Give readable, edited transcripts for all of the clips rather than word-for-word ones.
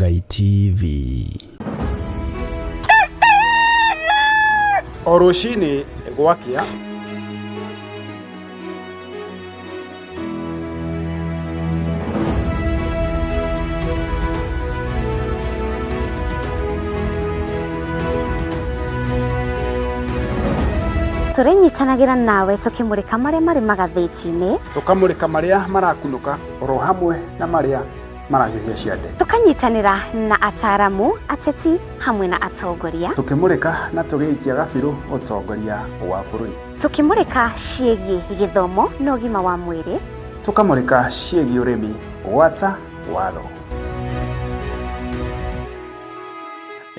Ngai TV. Oroshini gwakia turenyitanagira nawe tukimurika maria mari magatheti-ini, tukamurika maria marakunuka oro hamwe na maria marahiũhia ciande, tukanyitanira na ataramu, ateti hamwe na atongoria, tukimurika na tugiikia gabiru utongoria wa bururi, tukimurika ciĩgiĩ gĩthomo na ũgima wa mwĩrĩ, tukamurika ciĩgiĩ ũrĩmi gwata watho.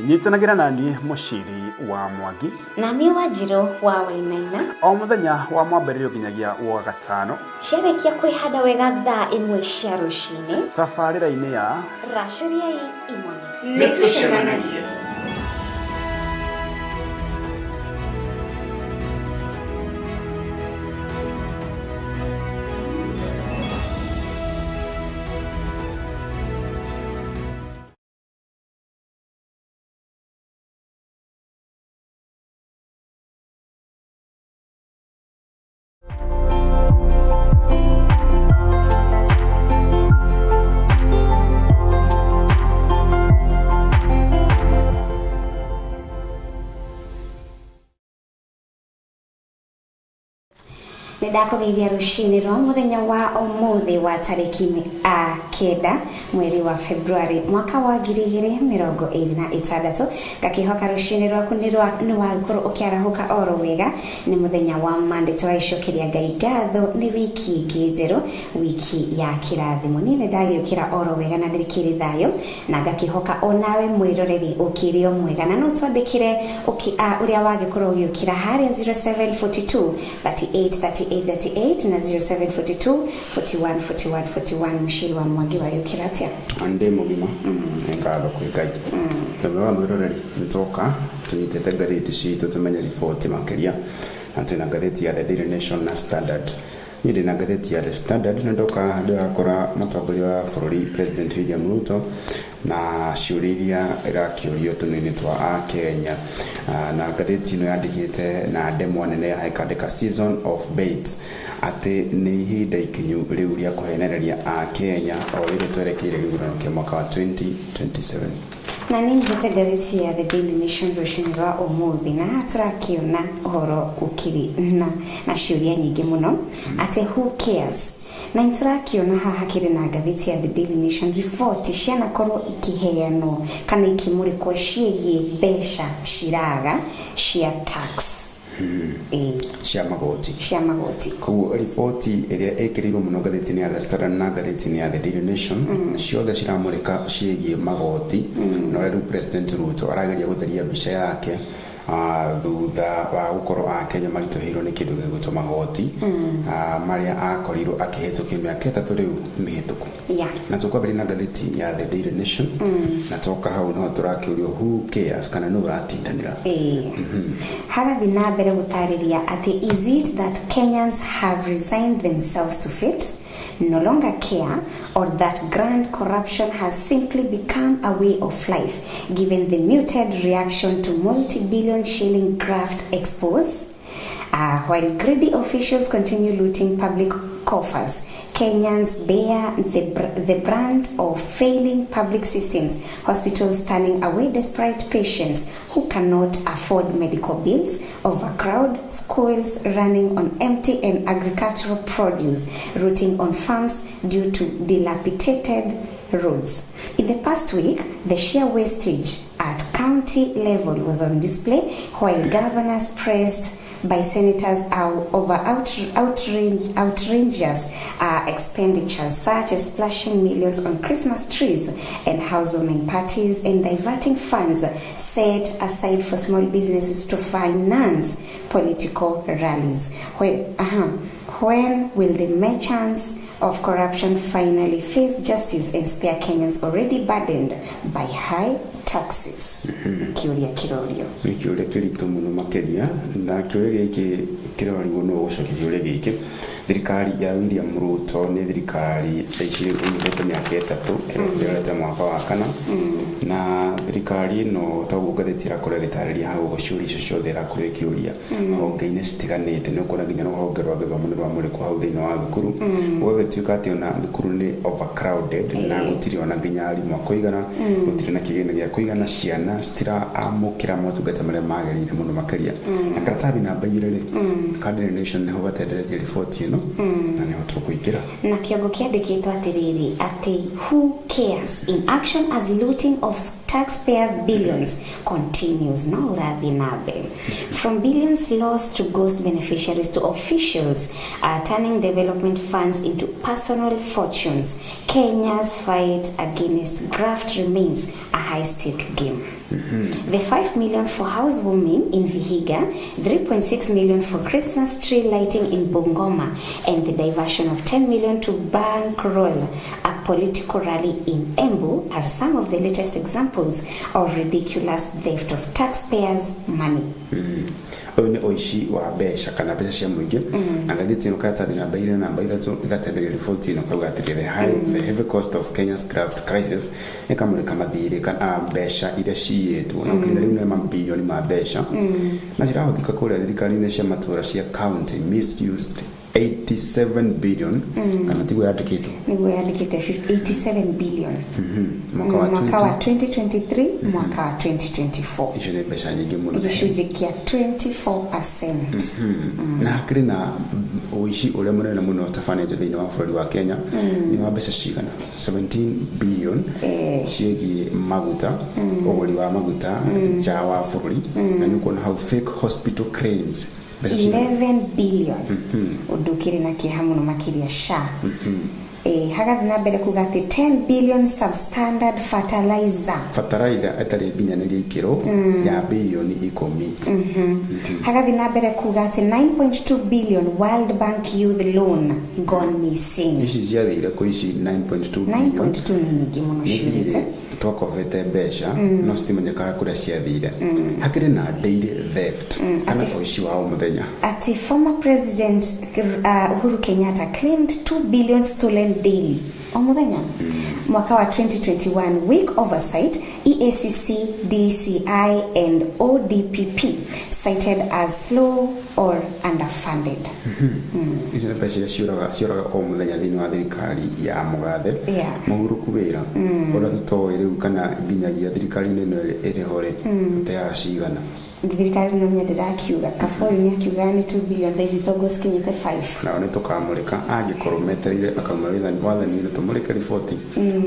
Nyitanagira nani muciri wa Mwangi na niĩ Wanjirũ wa Wainaina, o muthenya wa mwambĩrĩrio nginyagia wa gatano, ciarĩkia kwĩhanda wega thaa 1 cia rũcinĩ, tabarĩra-inĩ ya Racuriai Imone. Nĩtũcemanagia. Ndakugeithia rushini rwa muthenya wa umuthi wa tariki 9 mweri wa Februari mwaka wa 2026 gakihoka rushini rwaku ni wagũkorwo ukiarahuka oro wega ni muthenya wa Monday twaicũkĩria Ngai ngatho ni wiki ingĩ njerũ, wiki ya kirathimo. Niĩ ndagiũkĩra oro wega na ndirikĩrĩ thayo na ngakihoka onawe mwĩroreri ũkĩrĩ o mwega, na no twandĩkĩre ũrĩa wagĩkorwo ũgĩũkĩra harĩa 0742 38 na 0742 41 41 41 Mushiri wa Mwangi wa yukiratia ande mugima ngatho kwĩ Ngai. Tũmwe wa mwĩroreri nĩtũka tunyitĩte ngathĩti citũ tumenye riboti makĩria na twĩna ngathĩti ya The Daily Nation na Standard. Niĩ ndĩna ngathĩti ya The Standard na ndoka ndĩrakora mũtongoria wa bũrũri President William Ruto na ciũria iria irakĩũrio tũnini twa Kenya, na ngathĩti ĩno yandĩkĩte na ndemwa nene ya ĩkandĩka season of baits atĩ nĩ ihinda ikinyu rĩu rĩa kũhenereria Kenya o rĩrĩ twerekeire gĩthurano kĩa mwaka wa 2027. na nĩnyitĩte ngathĩti ya The Daily Nation rũcinĩ rwa ũmũthĩ na tũrakĩona ũhoro ũkĩrĩ na ciũria nyingĩ mũno atĩ who cares. Na nitũrakĩona haha kĩrĩ na ngathĩti ya The Daily Nation report cianakorwo ikiheanwo kana ikimurikwo ciĩgiĩ mbeca ciraga cia tax cia magoti. Koguo riboti ĩrĩa ĩkĩrĩirwo mũno ngathĩti-inĩ ya The Standard na ngathĩti-inĩ ya The Daily Nation ciothe ciramũrĩka ciĩgiĩ magoti na ũrĩa rĩu President Ruto arageria gũtheria mbica yake thutha wa gũkorwo Kenya maritũhĩirwo nĩ kĩndũ gĩgwĩtwo magoti marĩa akorirwo akĩhĩtũkia mĩaka 3 rĩu mĩhĩtũku. Na tũkwambĩrĩria na ngathĩti ya The Daily Nation na toka hau no tũrakĩũrio who cares kana nũ ũratindanĩra. Hagathi na mbere gũtarĩria atĩ is it that Kenyans have resigned themselves to fate, no longer care, or that grand corruption has simply become a way of life given the muted reaction to multi-billion shilling graft expose? While greedy officials continue looting public coffers, Kenyans bear the brand of failing public systems, hospitals turning away desperate patients who cannot afford medical bills, overcrowd, schools running on empty, and agricultural produce rooting on farms due to dilapidated roads. In the past week, the sheer wastage at county level was on display, while governors praised by senators over outrageous expenditures such as splashing millions on Christmas trees and housewarming parties and diverting funds set aside for small businesses to finance political rallies. When will the merchants of corruption finally face justice and spare Kenyans already burdened by high taxes. Kiuria kirorio. Kiuria kiritu muno makeria na kiuria giki kirorio no gucokia kiuria giki. Thirikari ya William Ruto ni thirikari iciri ĩnyitĩte mĩaka 3 ĩrorete mwaka wa 4 na thirikari no taguo ngathĩti ĩrakorwo ĩgĩtarĩria hau ciũria icio ciothe ĩrakorwo ĩkĩũria honge-inĩ citiganĩte nĩ ũkuona nginya rũhonge rwa gĩthomo nĩ rwamũrĩkwo hau thĩinĩ wa thukuru gũgĩtuĩka atĩ ona thukuru nĩ overcrowded na gũtirĩ ona nginya arimũ a kũigana gũtirĩ na kĩgĩna gĩa kũigana ciana citiramũkĩra motungata marĩa magĩrĩire mũno makĩria na karatathi namba 2 Cardinal Nation nĩho gatenderetie riboti ĩno na nĩho tũkũingĩra na kĩongo kĩandĩkĩtwo atĩrĩrĩ atĩ who cares in action as looting of taxpayers billions continues no urathi na mbere from billions lost to ghost beneficiaries to officials turning development funds into personal fortunes. Kenya's fight against graft remains a high-stake game. The 5 million for housewarming in Vihiga, 3.6 million for Christmas tree lighting in Bungoma, and the diversion of 10 million to bankroll a political rally in Embu are some of the latest examples of ridiculous theft of taxpayers' money. Oine oishi wa besha kana pesa cia muingi angathiti no katathi namba 2 na namba 3 igatenderia riboti ino kauga atĩ the heavy cost of Kenya's graft crisis ikamurika mathiri kana besha iria ciĩtwo na nginya rĩu nĩ mabilioni ma besha na cirahuthĩka kũrĩa thirikari-inĩ cia matũra cia county misused 87 billion kana tiguo yandĩkĩtwo niguo yandĩkĩte 87 billion mwaka wa 2023 mwaka wa 2024 icio nĩ mbeca nyingĩ mũno gĩcunjĩ kĩa 24%. Na hakĩrĩ na ũici ũrĩa mũnene mũno tabanĩte thĩinĩ wa bũrũri wa Kenya nĩ wa mbeca cigana 17 billion ciĩgiĩ maguta ũgũri wa maguta nja wa bũrũri na nĩ kuona how fake hospital claims 11 billion udukire na kiha muno makiria sha hagathi na mbere kuga ati 10 billion substandard fertilizer atari nginyanĩria ikĩro ya bilioni 10 hagathi na mbere kuga ati 9.2 billion World Bank youth loan gone missing ici ciathire kũ ici 9.2 billion 9.2 ni nyingĩ muno ciĩte twakovete mbeca no citimenyekaga kũrĩa ciathire hakĩrĩ na daily theft kana ũici wa o mũthenya ati former president Uhuru Kenyatta claimed 2 billion stolen daily o mũthenya mwaka wa 2021 weak oversight EACC DCI and ODPP cited as slow or underfunded icio nĩ mbeca ciũraga o mũthenya thĩinĩ wa thirikari ya mũgathe mũhurũku wĩra ũrĩa tũtoĩ rĩu kana nginyagia thirikari-inĩ ĩno ĩrĩho-rĩ tũteaga cigana thirikari no nyenderakiuga kaboyu nĩ akiuga nĩ 2 billion thaici togo cikinyĩte 5 nao nĩ tũkamũrĩka angĩkorwo metereire akauma wathani-inĩ tũmũrĩke riboti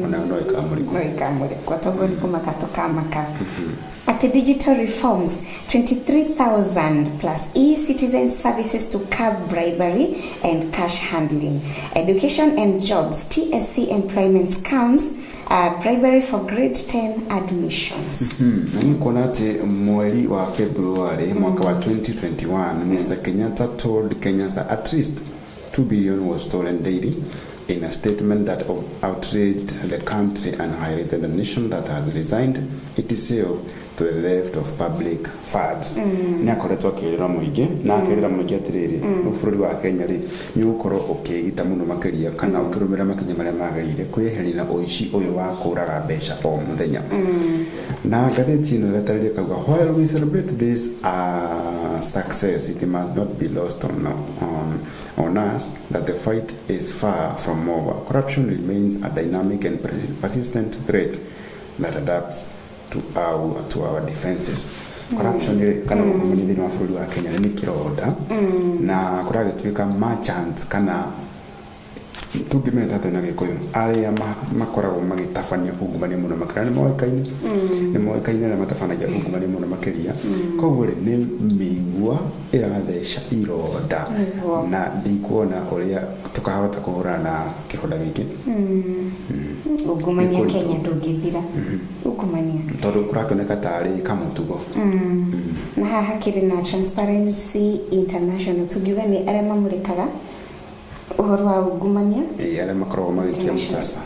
ona no ikamũrĩkwo togo nĩ kũmaka tũkamaka at the digital reforms 23,000 plus e-citizen services to curb bribery and cash handling education and jobs TSC employment scams bribery for grade 10 admissions nikuona ati mweri wa February mwaka wa 2021 Mr. Kenyatta told Kenyans that at least 2 billion was stolen daily in a statement that outraged the country and highlighted a nation that has resigned itself to the theft of public funds. Nĩ akoretwo akĩrĩra mũingĩ na akĩrĩra mũingĩ atĩrĩrĩ bũrũri wa Kenya rĩ nĩ ũkorwo ũkĩgita mũno makĩria kana ũkĩrũmĩrĩra makinya marĩa magĩrĩire kwĩyeheria na ũici ũyũ wa kũraga mbeca o mũthenya na ngathĩti ĩno ĩgatarĩria kauga while we celebrate this success it must not be lost on us that the fight is far from over. Corruption remains a dynamic and persistent threat that adapts to our defenses. Corruption kana ungumani thĩinĩ wa bũrũri wa Kenya nĩ kĩronda na kũragĩtuĩka merchants kana tungĩmeta atĩ na gĩkũyũ arĩa makoragwo magĩtabania ungumania mũno makĩria nĩ moĩkaine arĩa matabanagia ungumania mũno makĩria koguo nĩ mĩigua ĩratheca ironda na ndikuona ũrĩa tũkahota kũhũrana na kĩronda gĩkĩ ungumania Kenya ndũngĩthira ungumania tondũ kũrakĩoneka tarĩ kamũtugo na haha hakĩrĩ na Transparency International tugiuga nĩ arĩa mamũrĩkaga uhoro wa ungumania arĩa makoragwo magĩkia msasa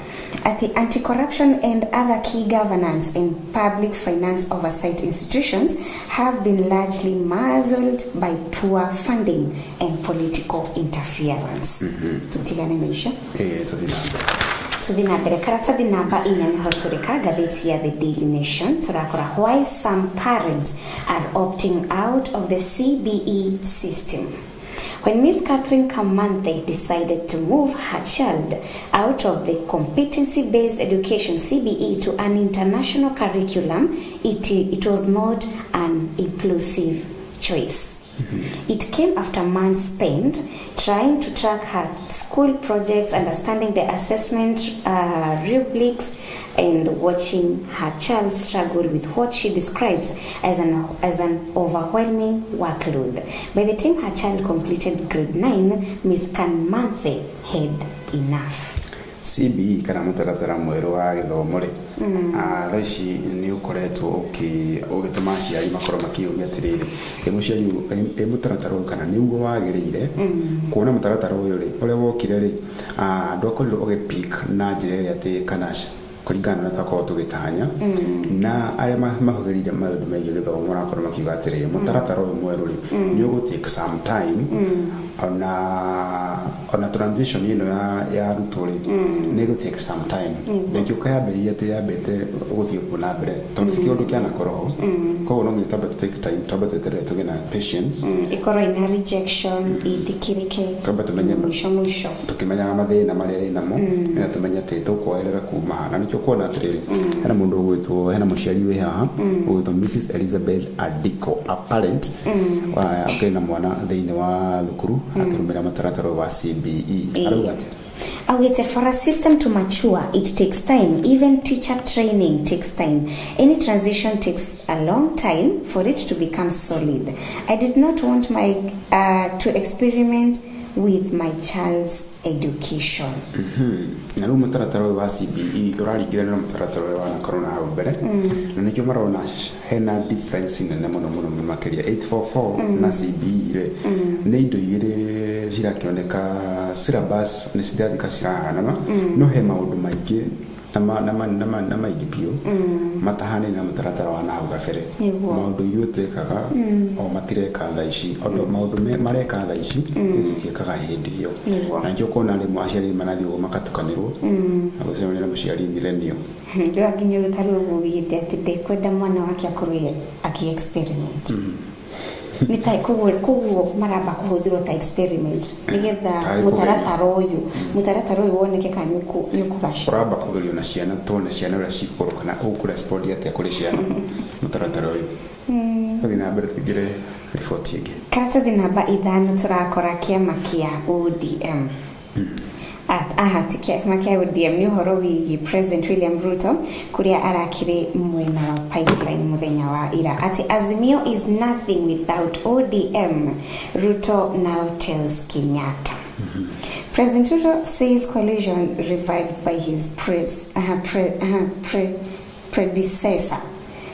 At the anti-corruption and other key governance and public finance oversight institutions have been largely muzzled by poor funding and political interference. Tutigane naisha. Tuthi na mbere karatathi namba 4 niho tureka gatheti ya The Daily Nation turakora why some parents are opting out of the CBE system. When Miss Catherine Kamanthe decided to move her child out of the competency-based education CBE to an international curriculum, it was not an impulsive choice. It came after months spent trying to track her school projects, understanding the assessment rubrics, and watching her child struggle with what she describes as an overwhelming workload. By the time her child completed grade 9, Miss Kamanthe had enough. CBE kana mutaratara mweru wa githomo ri thaici ni ukoretwo ugituma aciari makorwo makiugia atiriri emuciari mutaratara uyu kana niguo wagiriire kuona mutaratara uyu ri uria wokire ri ndokorirwo ugipick na njira iria ati kana kuringana na takorwo tugitanya na aria mahugirire maundu megiĩ githomo marakorwo makiuga atiriri mutaratara uyu mweru ri ni ugutake some time on a transition ya ruturi ni go take some time ndio kayambiriria te yambete guthie kuna mbere tondu kiundu kiana koroho ko no ngita but take time to tugena patience ikoro ina rejection ithikirike kamba tumenya mwisho tukimenya mathina maria inamo na tumenya te tukwoerera kuma na nikyo kuona atiriri hena mundu ugwitwo hena muciari we haha ugwitwo Mrs Elizabeth Adiko a parent wa akena mwana thiini wa thukuru akirumira mataratara wa CBE arugate for a system to mature, it takes time. Even teacher training takes time. Any transition takes a long time for it to become solid. I did not want to experiment with my child's education. Na rĩu mutaratara wa CBE ũraringithania na mutaratara wa na corona hau mbere na nĩkĩo marona hena difference nene mũno makĩria 844 na CBE nĩ indo igĩrĩ cirakĩoneka syllabus nĩ cirathika cirahana no he maũndũ maingĩ na maingĩ biũ matahane na mutaratara wa nahau gabere maũndũ irio twekaga o matireka thaa ici maũndũ mareka thaa ici ĩrĩkĩkaga hĩndĩ ĩyo na nĩkĩo kuona rĩmwe aciari manathio makatukanĩrwo na gũcemania na mũciari millennial ndio akinyo gũtarĩ ũguo wĩgĩte atĩ ndekwenda mwana wake akorwo aki-experiment nitai kuguo maramba kuhuthirwo ta experiment nigetha mutaratara uyu woneke kana nyukubasha uramba kugerio na ciana tone ciana ura cikoro kana ukurespond atia kuri ciana mutaratara uyu thina mbere tigire report igi karatathi namba 5 turakora kiama kia ODM makia ODM ni uhoro wigi President William Ruto kuria arakire mwena wa pipeline muthenya wa ira ati Azimio is nothing without ODM. Ruto now tells Kenyatta. President Ruto says coalition revived by his predecessor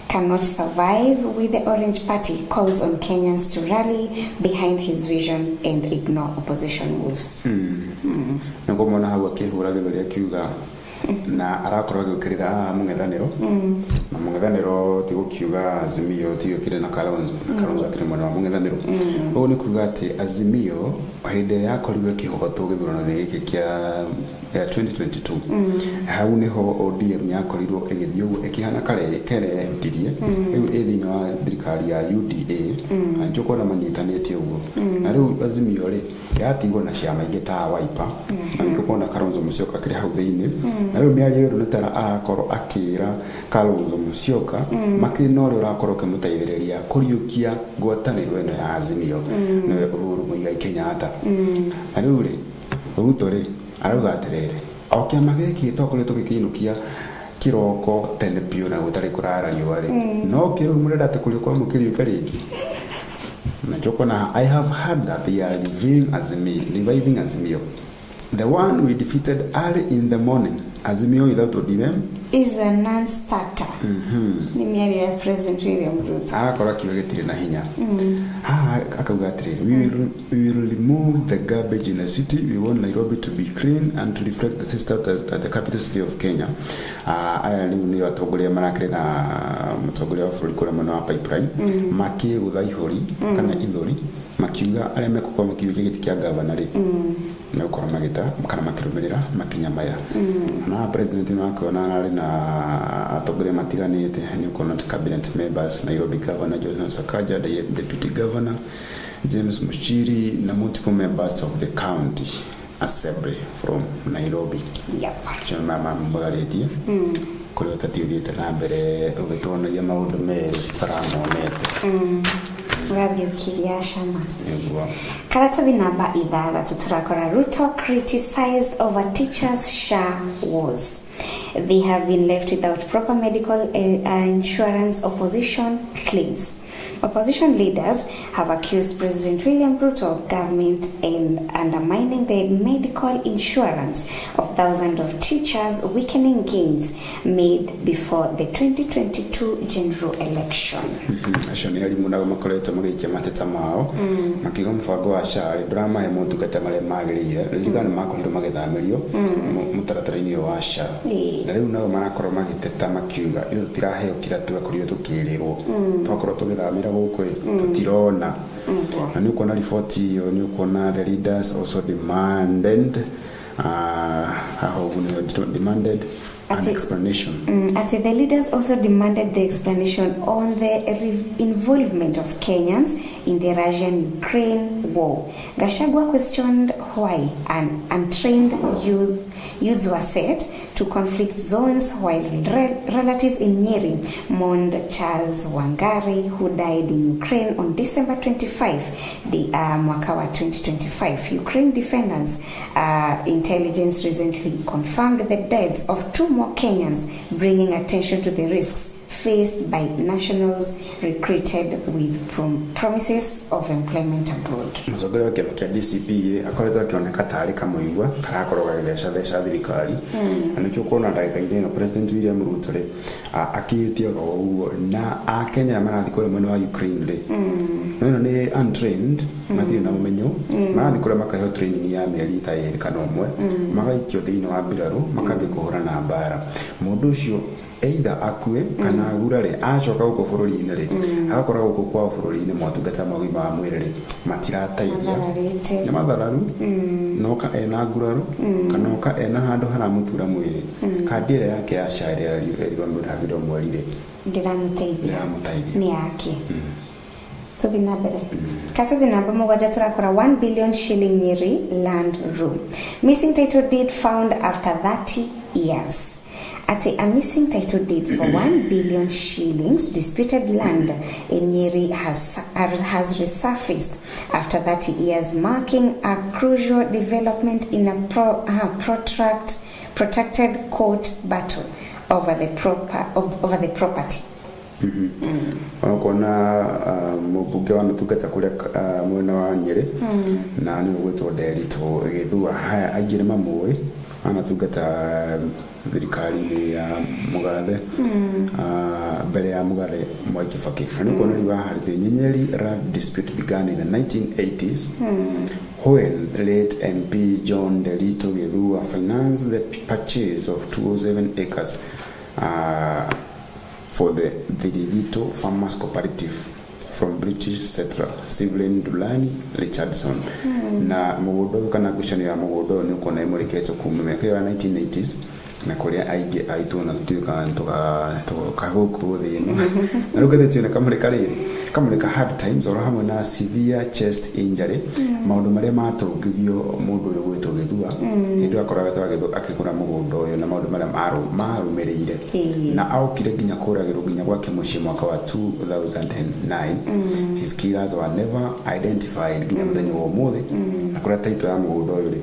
cannot survive with the Orange Party, calls on Kenyans to rally behind his vision and ignore opposition moves. Ngomona hawa kihura githori akiuga na arakorwo agikirira mung'ethaniro na mung'ethaniro tigukiuga Azimio tigukire na Kalonzo akire mwana wa mung'ethaniro ugu ni kuuga ati Azimio hinde ya korirwe kihogoto githurano giki kia 2022 hau niho ODM yakorirwo igithii ugu ikihana kare yahutirie riu thiini wa thirikari ya UDA anjo kona manyitanĩtie ugu na riu Azimio ri yatigwo na ciama ingĩ ta Wiper na kuona Kalonzo Musyoka kire hau thiini na riu miari yo nutara arakorwo akira Kalonzo Musyoka makina uri urakorwo kimutaithiriria kuriukia ngwatanĩro ĩno ya Azimio niwe Uhuru Muigai Kenyatta na riu ri Ruto ri arauga atiriri o kiama giki tokoretwo gikiinukia kiroko tene biũ na gutari kurara riũa ri no kiru murenda ati kuri kwa mukirio karingi na jokona I have heard that they are reviving Azimio The one we defeated early in the morning, Azimio without ODM, is a non-starter. Ni miari ya President William Ruto. Akora kiwegitire na hinya. Akauga atiri, we will remove the garbage in the city. We want Nairobi to be clean and to reflect the status at the capital city of Kenya. Aya ni atongoria marakire na mutongoria wa bũrũri kũrĩa mwena wa pipeline makĩgũtha ihori kana ithori makiuga arĩa mekũkorwo makiuga gĩtĩ kĩa gavana rĩ megũkorwo magĩta kana makĩrũmĩrĩra makinya maya na president nĩ wakĩona arĩ na atongoria matiganĩte nĩ ũkuona cabinet members Nairobi governor Johnson Sakaja, deputy governor James Muchiri na multiple members of the county assembly from Nairobi. Chama mama mbagaletie kuri utathiĩte na mbere ũgĩtonagia maũndũ merũ faramonete Radio Kiliashama. Karatathi namba 6 turakora Ruto criticized over teachers' SHA wars. They have been left without proper medical insurance, opposition claims. Opposition leaders have accused President William Ruto of government in undermining the medical insurance of thousands of teachers, weakening gains made before the 2022 general election. Ashoni alimuna makoleto mugikia mateta mao makigo mfago wa SHA drama ya motungata mare magirire ligana makoliro magethamirio mutaratara-ini wa SHA na riu nao marakorwo magiteta makiuga iyo tiraheo kira tugakorio tukirirwo twakorwo tugithamira guku tutirona na ni uko na report iyo ni uko na the leaders also demanded demanded an explanation. The leaders also demanded the explanation on the involvement of Kenyans in the Russian-Ukraine war. Gachagua questioned why untrained youths were set to conflict zones while relatives in Nyeri mourned Charles Wangari, who died in Ukraine on December 25, mwaka wa 2025. Ukraine defendants intelligence recently confirmed the deaths of 2 more Kenyans, bringing attention to the risks faced by nationals recruited with promises of employment abroad. Muzogere wa kiama kia DCP akoretwo akioneka tari kamuigwa karakorwo gagithesha thirikari anakio kuona ndagĩka-inĩ ĩno President William Ruto ri akĩtie ro na akenya marathi kũrĩa mwena wa Ukraine ri no ni untrained matirĩ na ũmenyo marathi kũrĩa makaheo training ya mĩeri ta 2 kana 1 magaikio thĩinĩ wa mbirarũ makambia kũhũrana mbara mũndũ ũcio either akue kana agurare acoka guko bũrũri-inĩ ri agakorwo guko kwa bũrũri-inĩ motungata ma ũgima wa mwĩrĩ ri matirateithia na mathararu noka ena nguraru kana noka ena handũ haramutura mwĩrĩ kandi ĩrĩa yake ya SHA ĩrĩa mũragĩrwo mweri ri ndĩramuteithia ni yake tuthi na mbere katathi namba mũgwanja turakora 1 billion shilling Nyeri land room missing title deed found after 30 years. A missing title deed for 1 billion shillings disputed land in Nyeri has resurfaced after 30 years, marking a crucial development in a protracted court battle over the property. Kuna mbunge wa mtungata kule mwena wa Nyeri na ni ugwetwo Derito githua haya agire mamwe anatungata thirikari-inĩ ya Mugathe mbere ya Mugathe Mwai Kibaki na nĩ kuona riwa harĩ Nyeri land dispute began in the 1980s when late MP John Derito Githua financed the purchase of 207 acres for the Derito Farmers Cooperative from British settler Sylvain Dulani Richardson na mũgũnda kana ngucanio ya mũgũnda nĩ ũkona ĩmũrĩkĩtwo kuma mĩaka ya 1980s na kuria aige aitu na tuika toka huko thina na rugete tuna kamurika hard times or hamwe na severe chest injury maundu maria matungithio mundu uyu gwitwo Githua ndio akoraga twagitho akigura mugundo uyu na maundu maria marumireire na aukire ginya kuragirwo ginya gwake muciĩ mwaka wa 2009 his killers were never identified ginya muthenya wa umuthi na kuria title ya mugundo uyu ri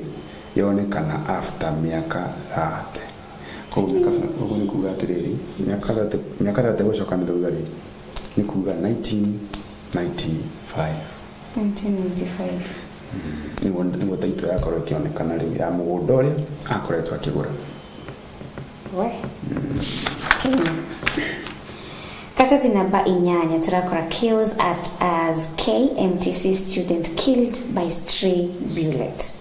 yonekana after miaka 30 Kogu ni kuga atiriri miaka 30 gucoka mithutha ri ni kuga 1995 niguo taito yakorwo ikionekana riu ya mugunda uria akoretwo akigura Kenya. Katathi namba 8 turakora kills as KMTC student killed by stray bullet.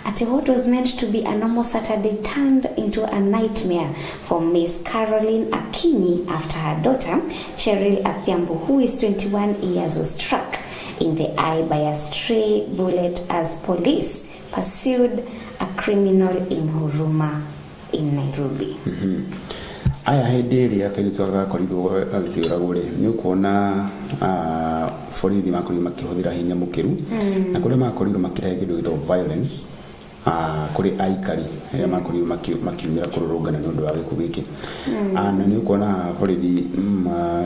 At what was meant to be a normal Saturday turned into a nightmare for Miss Caroline Akinyi after her daughter, Cheryl Athiambo, who is 21 years, was struck in the eye by a stray bullet as police pursued a criminal in Huruma in Nairobi. Aya hindi iria kairitu agakorirwo agĩkĩũragwo rĩ nĩ ũkuona borithi makorirwo makĩhũthĩra hinya mũkĩru na kũrĩa makorirwo makĩrehe kĩndũ gĩtagwo violence kuri aikari ya makorirwo makiumĩra kũrũrũngana nĩ ũndũ wa gĩkuũ gĩkĩ na nĩ ũkuona borithi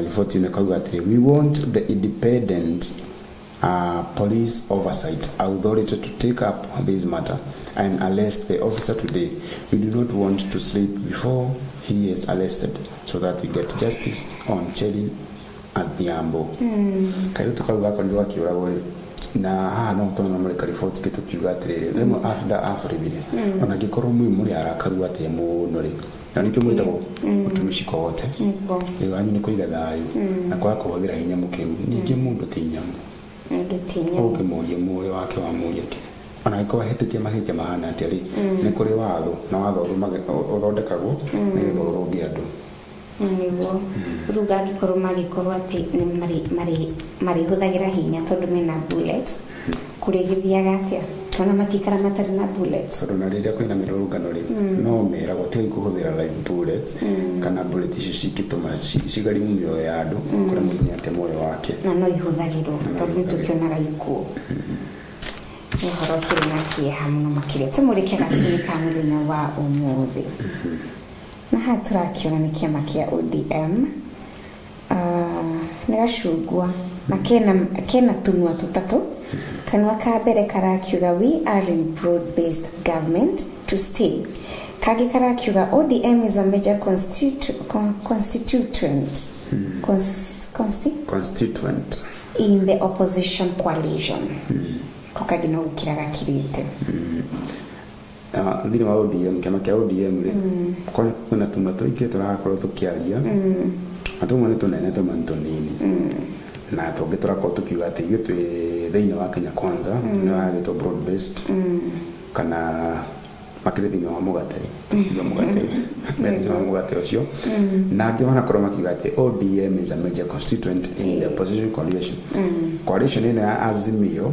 riboti ĩno ĩkauga atĩrĩ, we want the independent police oversight authority to take up this matter and arrest the officer today. We do not want to sleep before he is arrested so that we get justice on Cheryl Athiambo. Kairutu kauga akorirwo akĩũragwo rĩ na haha no tona muri kariboti gĩtukiuga atĩrĩrĩ rĩmwe afuribire ona ngĩkorwo mũrĩ arakaru atĩ mũno rĩ na nĩkĩo mwĩtagwo ũtumiciko wote wanyu nĩ kũiga thayũ na kwaga kũhũthĩra hinya mũkĩru ningĩ mũndũ ti nyamũ ũngĩmũria muoyo wake wa mũria kĩ ona ĩkorwo hĩtĩtie mahĩtia mahana atĩa rĩ nĩ kũrĩ watho na watho ũthondekagwo nĩgetha ũrũngie andũ nĩguo ruga angĩkorwo magĩkorwo atĩ marĩ hũthagĩra hinya tondũ mena bullets kũrĩ gĩthiaga atĩa tona matikara matarĩ na bullets tondũ na rĩrĩa kwĩna mĩrũrũngano rĩ no meragwo tigai kũhũthĩra live bullets kana bullet icio cingĩtũma cigarimu mĩoyo ya andũ kũrĩa mũndũ nĩate muoyo wake na no ihũthagĩrwo tondũ nĩtũkĩonaga ikuũ nĩ ũhoro kĩrĩ na kĩeha mũno makĩria tũmũrĩke gatuni ka mũthenya wa ũmũthĩ na haha tũrakiona nĩ kĩama kĩa ODM nĩ gacungwa na kena tunua tũtatũ kanua ka mbere karakiuga we are in broad-based government to stay kagi karakiuga ODM is a major constituent in the opposition coalition kokagi no gukiraga kirite thĩinĩ wa ODM kĩama kĩa ODM rĩ kwĩna tũmwe tũingĩ tũrakorwo tũkĩaria na tũmwe nĩ tũnene tũmwe nĩ tũnini na tũngĩ tũrakorwo tũkiuga atĩ ithuĩ twĩ thĩinĩ wa Kenya Kwanza nĩ wagĩtwo broad based kana makĩrĩ thĩinĩ wa mũgate thĩinĩ wa mũgate ũcio na angĩ manakorwo makiuga atĩ ODM is a major constituent in the opposition coalition coalition ĩno ya Azimio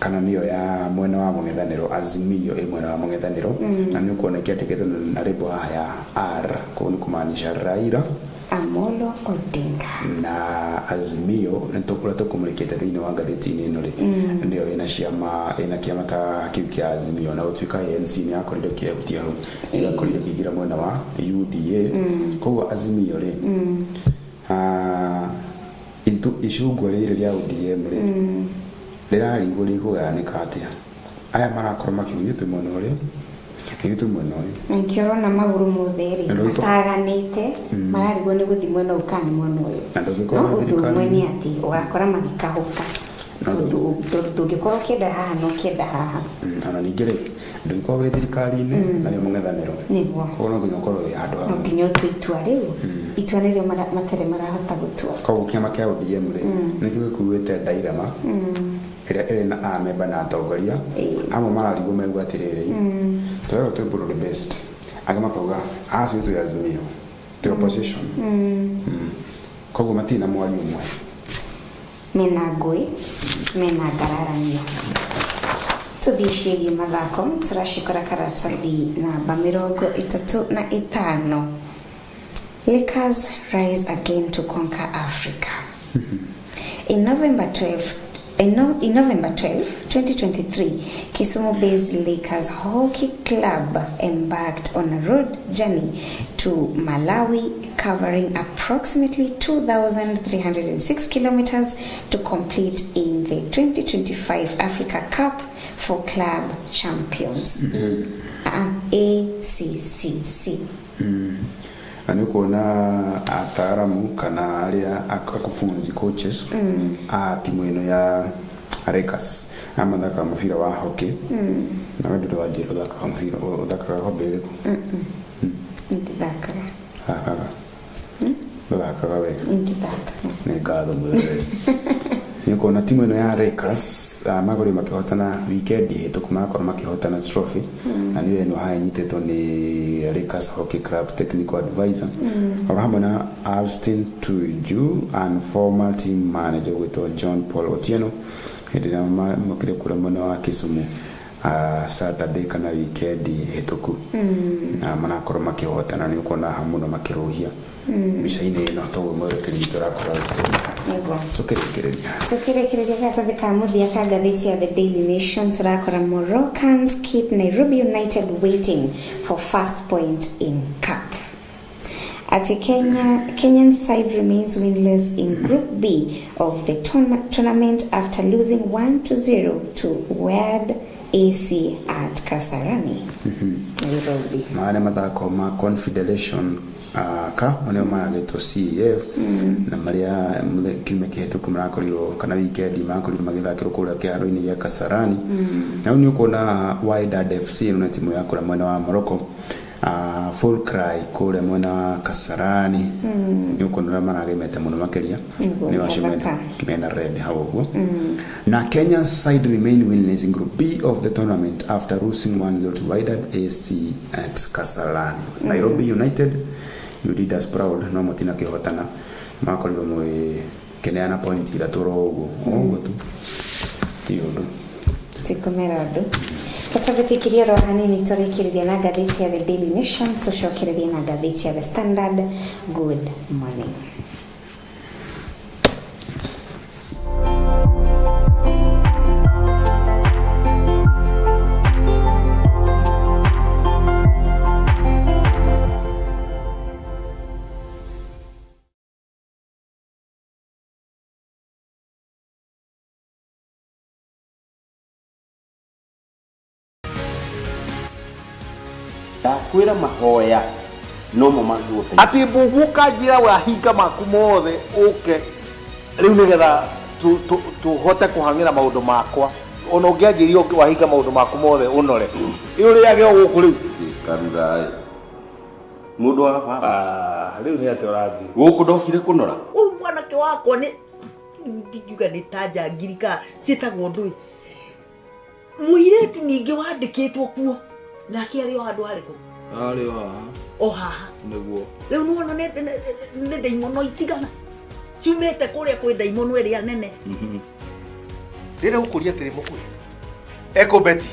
kana niyo ya mwena wa mũng'ethanĩro Azimio mwena wa mũng'ethanĩro na nĩ kuona kĩandĩkĩtwo na rĩbo ya R kwa kumaanisha Raila Amolo Odinga na Azimio nĩtũkũra tũkũmũrĩkĩte thĩinĩ wa ngathĩti-inĩ ĩno rĩ nĩyo ĩna ciama ĩna kĩama ta kĩu kĩa Azimio na gũtuĩka ANC nĩ yakorirwo kĩehutia hau ĩgakorirwo kĩingĩra mwena wa UDA koguo Azimio rĩ icungwa rĩrĩ rĩa ODM rĩ rĩrarigwo rĩkũgayanĩka atĩa aya marakorwo makiuga twĩ mwena ũrĩa igitũ mwena ũyũ nkĩrona magũrũ mũtheri mataganĩte mararigwo nĩ gũthiĩ mwena ũkani mwena ũyũ na ndũngĩkorwo thirikari nĩ atĩ ũgakora magĩkahũka ndũngĩkorwo kĩenda haha no kĩenda haha ona ningĩ rĩ ndũngĩkorwo wĩ thirikari-inĩ nayo mũng'ethanĩro nĩguo koguo no nginya ũkorwo wĩ handũ hamwe no nginya ũtue itua rĩu itua nĩrĩo matarĩ marahota gũtua koguo kĩama kĩa ODM rĩ nĩkĩo gĩkuĩte ndairama ĩrĩa ĩrĩ na amemba na atongoria amwe mararigwo maigua atĩrĩrĩ twĩrwo twĩ broad based angĩ makauga acio twĩ Azimio twĩ opposition koguo matina mwari ũmwe mena ngũĩ mena ngararanio tũthicirie mathako tũracikora karatathi namba 35 Lakers rise again to conquer Africa. In November 12, 2023, Kisumu-based Lakers Hockey Club embarked on a road journey to Malawi, covering approximately 2,306 kilometers to compete in the 2025 Africa Cup for Club Champions, ACCC. Ani kuona ataaramu kana aria akufunzi coaches a timu ino ya Lakers amathaka mubira wa hockey na wewe ndio wajira thaka mubira thaka hobby riko ndithaka thaka wewe ndithaka ni ngatho mwere niko na timu ino ya Racuriai magori makihotana weekend hituku makora makihotana trophy na niyo eno hayanyitetwo ni Racuriai Hockey Club technical advisor hamwe na Austin Tuju and former team manager gwitwo John Paul Otieno hedira makire kura mwana wa Kisumu Saturday kana weekend hituku manakora makihotana ni uko na hamuno makiruhia bicaine ino to mwerekeri turakora tukirekereria gatathi ka muthia ka ngathĩti ya The Daily Nation turakora Moroccans keep Nairobi United waiting for first point in cup. Kenyan side remains winless in Group B of the tournament after losing 1-0 to Wed AC at Kasarani. Nairobi. Maana mathako ma Confederation ka one maragetwo CF na maria kime kihituku marakorirwo kana weekend marakorirwo magithakirwo kuria kiharo-ini ya Kasarani na ni uko na Wydad FC na timu ya kura mwena wa Morocco full cry kuria mwena wa Kasarani ni uko na maragemete muno makeria ni washimena mena red hawo na Kenyan side remain winless in Group B of the tournament after losing 1-0 to Wydad AC at Kasarani. Nairobi United you did us proud no mutina kihotana makoriro mwe keneana point ila torogo tu tiodo tikomerado tutabikiria rohani ni torekiria na ngathĩti ya The Daily Nation tucokereria na ngathĩti ya The Standard. Good morning. Kwira mahoya no mo manduote ati buguka jira wa hinga maku mothe uke riu nigetha tu hote kuhangira maundu makwa ona ungianjirio wa hinga maundu maku mothe unore uri yage guku riu kanza mundu wa baba riu ni ati urathi guku ndokire kunora mwanake wakwa ni ndijuga ni tanja ngirika sitagwo ndui muiretu ningi wandikitwo kuo nake ari o handu hariku ari o haha niguo riu nuona ne ndaimono itigana ciumete kuria kwi ndaimono iria nene rire gukuria tiri mukuri eko beti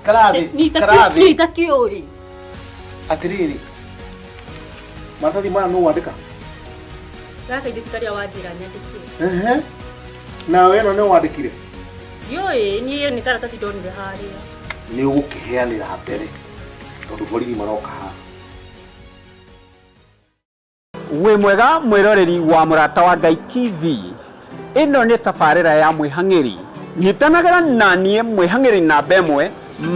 karathi nita kiuri atiriri matathi maya no wandika raka idikaria wajira nyandikire na wewe no wandikire yoi niyo ni karatasi ndonire haria ni ugukiheanira mbere tondu borithi maroka ha we mwega mwiroreri wa Murata wa Ngai TV ino ni tabarira ya mwihangiri nyitanagera nanie mwihangiri na bemwe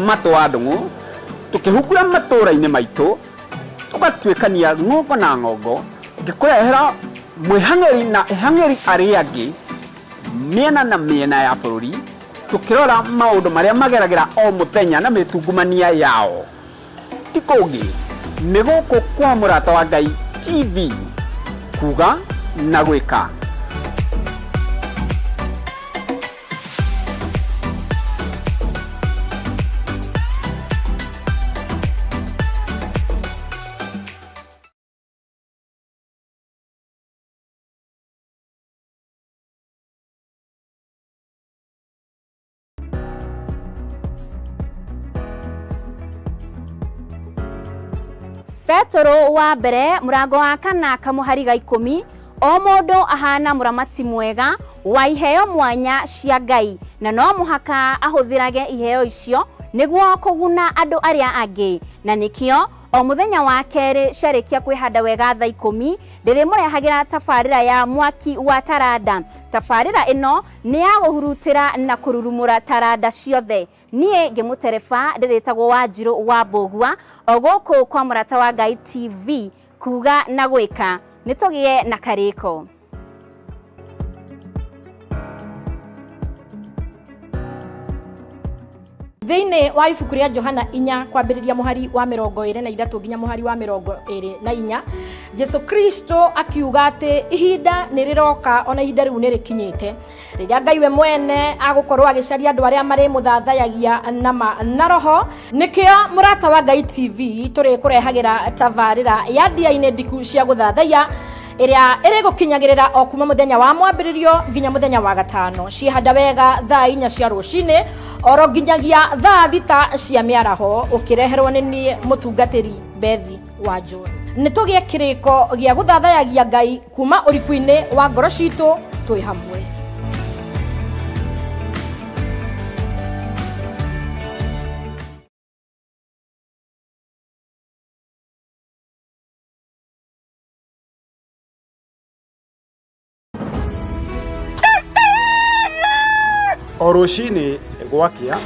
mato wa ndungu tukihukura matura-ini maitu tugatwikania ng'ongo na ng'ongo ngikurehera mwihangiri na ihangiri aria angi miena na miena ya bururi tukirora maundu maria mageragira o muthenya na mitungumania yao tikungi ni guku kwa Murata wa Ngai TV kuga na gwika Petro wa mbere murango wa kana kamuhari ga 10 o mundu ahana muramati mwega wa iheo mwanya cia Ngai na no muhaka ahuthirage iheo icio niguo kuguna andu aria angi na nikio o muthenya wa keri sharikia kwihanda wega thaa 10 ndiri murehagira tafarira ya mwaki wa taranda tafarira ino ni ya guhurutira na kururumura taranda ciothe nie ngimutereba ndiritagwo Wanjiru wa Mbogua oguku kwa Murata wa Ngai TV kuga na gwika nitugie na kariko. Thiini wa ibuku ria Johana 4 kwambiriria muhari wa 23 nginya muhari wa 24, Jesu Kristo akiuga ati ihinda niriroka ona ihinda riu nirikinyite riria Ngai we mwene agukorwo agicaria andu aria mari muthathayagia na roho. Nikio murata wa Ngai TV turi kurehagira tabarira ya dia-ine ndiku cia guthathaya iria iri gukinyagirira o kuma muthenya wa mwambiririo nginya muthenya wa gatano ciihanda wega thaa 4 cia rucini oro nginyagia thaa 6 cia miaraho ukireherwo ni nie mutungatiri Bethi wa John. Nitugie kiriko gia guthathayagia Ngai kuma urikuini wa ngoro citu twi hamwe. O rũcinĩ gwakia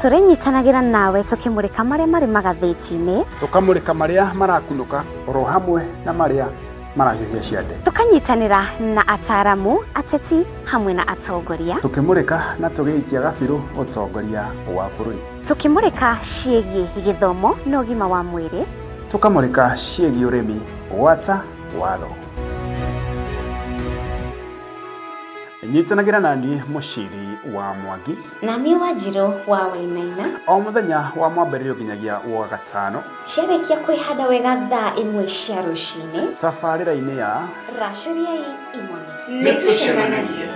turinyitanagĩra nawe tukimurika maria mari magathĩti-inĩ, tukamurika maria marakunũka oro hamwe na maria marahiũhia ciande, tukanyitanĩra na ataramu, ateti hamwe na atongoria, tukimurika na tugĩikia gabiru utongoria wa bũrũri, tukimurika ciĩgiĩ gĩthomo na ũgima wa mwĩrĩ, tukamurika ciĩgiĩ ũrĩmi gwata watho. Nyitanagĩra nani Muciri wa Mwangi na niĩ Wanjirũ wa Wainaina o mũthenya wa mwambĩrĩrio nginyagia wa gatano ciarĩkia kwĩhanda wega thaa 1 cia rũcinĩ tabarĩra-inĩ ya Racuriai Imone. Nĩtũcemanagia.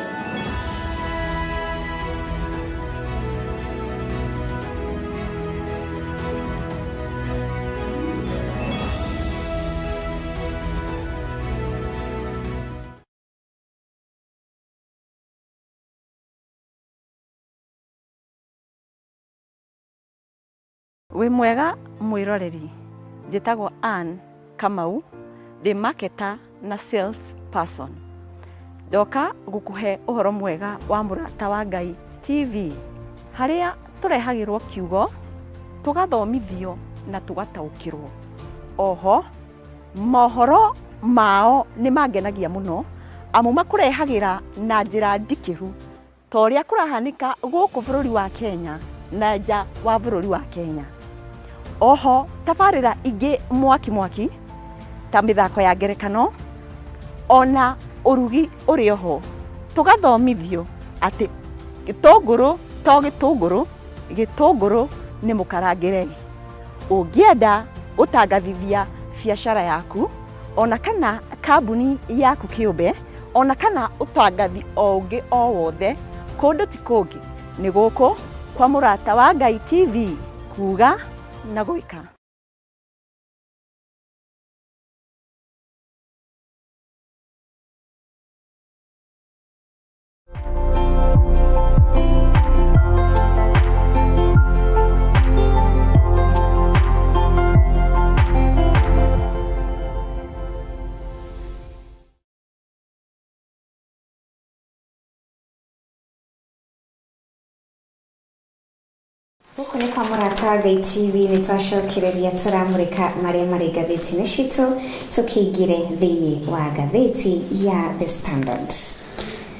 Wi mwega mwiroreri, njitagwo Ann Kamau, ndi marketer na sales person. Ndoka gukuhe uhoro mwega wa murata wa Ngai TV, haria turehagirwo kiugo, tugathomithio na tugataukirwo. Oho mohoro mao ni mangenagia muno, amu makurehagira na njira ndikiru toria kurahanika guku bururi wa Kenya na nja wa bururi wa Kenya. Oho tabarĩra ingĩ mwaki ta mĩthako ya ngerekano ona urugi uri oho, tugathomithio ati gĩtũngũrũ to gĩtũngũrũ nĩ mũkarangĩre. Ũngĩenda gũtangathithia biacara yaku ona kana kambuni yaku kĩũmbe ona kana ũtangathi o ũngĩ o wothe kũndũ ti kũngĩ nĩ gũkũ kwa mũrata wa Ngai TV kuga na gwĩka. Guku ni kwa murata wa Ngai TV, ni twacokereria turamurika maria mari ngathĩti-inĩ citũ tukĩingĩre thĩinĩ wa ngathĩti ya The Standard.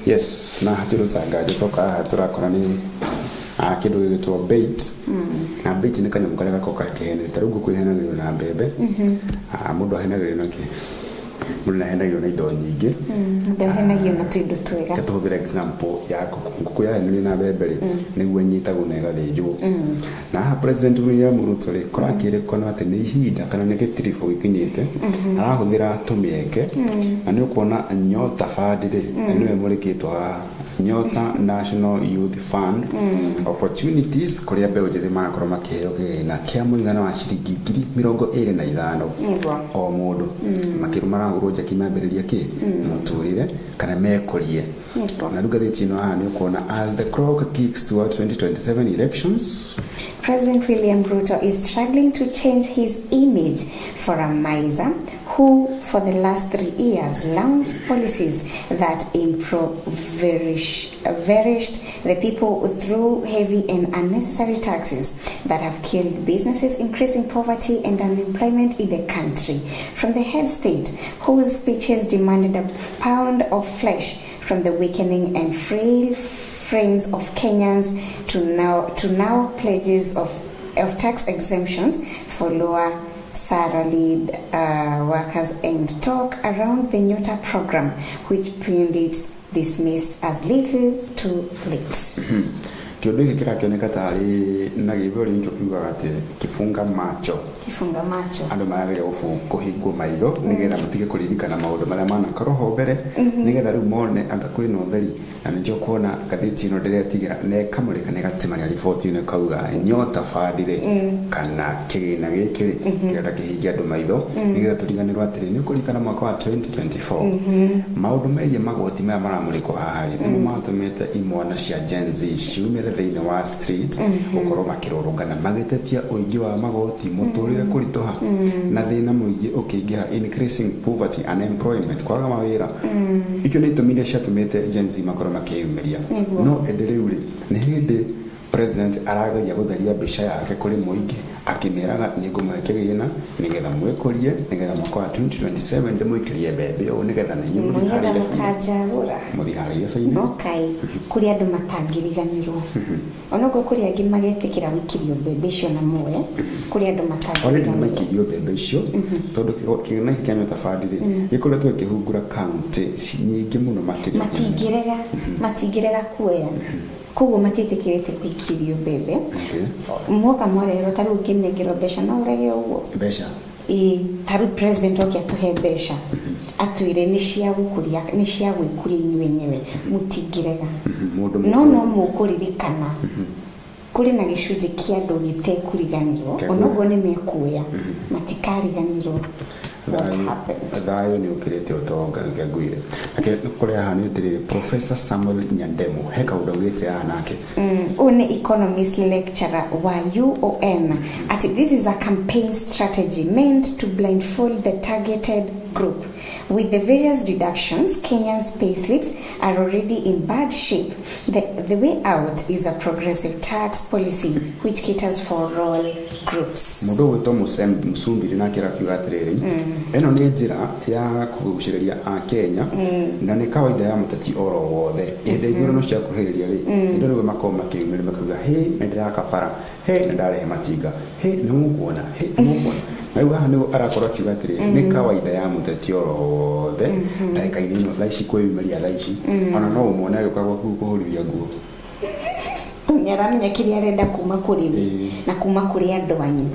Yes, na haturutangaje toka turakora ni kindu gĩgĩtwo bait. Na bait ni kanyamũ karĩa gakoka kehene tarungu kwĩhenagĩrio na mbembe. Mũndũ ahenagĩrio na kĩ? Mũndũ ahenagĩrio na indo nyingĩ. Mũndũ ahenagĩrio na tũindo twega. Tuhũthĩre example ya ngũkũ yahenagĩrio na mbembe nĩguo nyitagwo na ĩgathĩnjwo. Na President William Ruto korakĩrĩkana atĩ nĩ ihinda kana nĩ gĩtiribũ gĩkinyĩte arahũthĩra tũmĩeke na nĩ ũkuona Nyota Fund nĩwe mũrĩkĩtwo haha, Nyota National Youth Fund opportunities kũrĩa mbeũ njĩthĩ marakorwo makĩheo kĩgĩna kĩa mũigana wa ciringi 25,000 o mũndũ makĩrũmara ngũrũ njaki mambĩrĩria kĩ mũtũrĩre kana mekũrie. Na rĩu ngathĩti ĩno haha nĩ ũkuona as the clock kicks toward 2027 elections, President William Ruto is struggling to change his image for a miser who for the last 3 years launched policies that impoverished the people through heavy and unnecessary taxes that have killed businesses, increasing poverty and unemployment in the country. From the head state, whose speeches demanded a pound of flesh from the weakening and frail frames of Kenyans to now pledges of tax exemptions for lower salaried workers and talk around the Nyota program, which pundits dismissed as little too late. Kĩũndũ gĩkĩ kĩrakĩoneka tarĩ na gĩthũri nĩkĩo kiugaga atĩ kifunga macho andũ marageria kũhingwo maitho nĩgetha matige kũririkana maũndũ marĩa manakorwo ho mbere nĩgetha rĩu mone anga kwĩna ũtheri na nĩkĩo kuona ngathĩti ĩno ndĩretigĩra na ĩkamũrĩka na ĩgatimania riboti-inĩ kauga Nyota Fund kana kĩgĩna gĩkĩ kĩrenda kĩhingia andũ maitho nĩgetha tũriganĩrwo atĩrĩ nĩ kũririkana mwaka wa 2024 maũndũ megiĩ magoti maya maramũrĩkwo haha nĩmo matũmĩte imwana cia Gen Z ciumĩre thĩinĩ wa street gũkorwo makĩrũrũngana magĩtetia ũingĩ wa magoti mũtũrĩre kũritũha na thĩna mũingĩ ũkĩingĩha increasing poverty unemployment kwaga mawĩra icio nĩ itũmi iria ciatũmĩte Gen Z makorwo makĩyumĩria no endereu rĩ nĩ hĩndĩ president arageria gũtheria mbica yake kũrĩ mũingĩ akĩmeraga nĩ ngũmũhe kĩgĩna nĩgetha mwĩkũrie nĩgetha mwaka wa 2027 ndĩmũikĩrie mbembe ũũ nĩgetha na inyuĩ mũthiharĩire bainĩ no kaĩ kũrĩ andũ matangĩriganĩrwo onoguo kũrĩ angĩ magetĩkĩra gũikĩrio mbembe icio na muoya kũrĩ andũ matangĩriganĩrwo maikĩrio mbembe icio tondũ kĩgĩna gĩkĩ kĩa Nyota Fund gĩkoretwo gĩkĩhungura kaunti nyingĩ mũno makĩria matingĩrega kuoya koguo matiĩtĩkĩrĩte kũikĩrio mbembe mwoka mwarehero tarĩu ũngĩnengerwo mbeca na ũrege ũguo mbeca tarĩu president oke atũhe mbeca atwĩre nĩ cia gwĩkũria inyuĩ enyewe mũtingĩrega no mũkũririkana kũrĩ na gĩcunjĩ kĩa andũ gĩtekũriganĩrwo onoguo nĩ mekuoya matikariganĩrwo thayũ nĩ ũkĩrĩte ũtonga nĩkĩo ngwĩre kũrĩa haha nĩ ũtĩrĩrĩ Professor Samuel Nyandemo he kaũndũ augĩte haha nake ũyũ nĩ economist lecturer wa UON ati this is a campaign strategy meant to blindfold the targeted group. With the various deductions, Kenyans' payslips are already in bad shape. The way out is a progressive tax policy which caters for all groups. Mũndũ wĩtwo Mũsumbiri na kĩrakiuga atĩrĩrĩ ĩno nĩ njĩra ya kũgucĩrĩria a Kenya na nĩ kawaida ya mũteti oro wothe hĩndĩ ithurano cia kuhĩrĩria rĩ hĩndĩ nĩwe makorwo makĩumĩra makauga he nĩ ndĩraka bara he nĩ ndarehe matinga he nĩ mũkuona na rĩu haha nĩguo arakorwo akiuga atĩrĩrĩ nĩ kawaida ya mũteti oro wothe ndagĩka-inĩ ĩno thaa ici kwĩyumĩria thaa ici ona no ũmwone agĩũka gwaku kũhũrithia nguo nĩ aramenya kĩrĩa arenda kuma kũrĩ we na kuma kũrĩ andũ anyu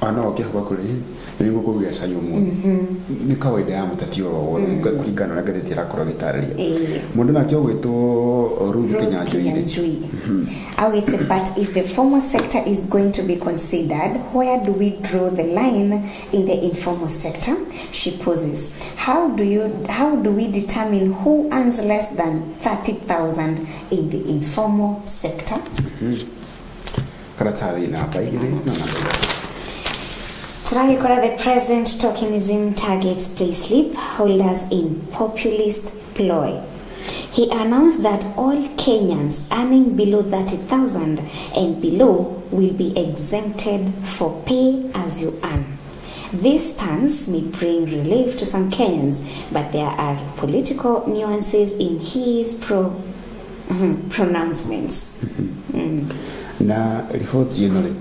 ona ũkĩhuka kũrĩ nĩguo kũruga cai ũmwe nĩ kawaida ya mũteti oro wothe kũringana na ngathĩti ĩrakorwo gĩtarĩria mũndũ nake ũgwĩtwo Ruth Kinyanjui awĩte but if the formal sector is going to be considered where do we draw the line in the informal sector she poses how do we determine who earns less than 30,000 in the informal sector karatathi namba igĩrĩ na namba Racuriai, the present tokenism targets payslip holders in populist ploy. He announced that all Kenyans earning below 30,000 and below will be exempted for pay as you earn. This stance may bring relief to some Kenyans, but there are political nuances in his pronouncements. Na riboti ĩno rĩ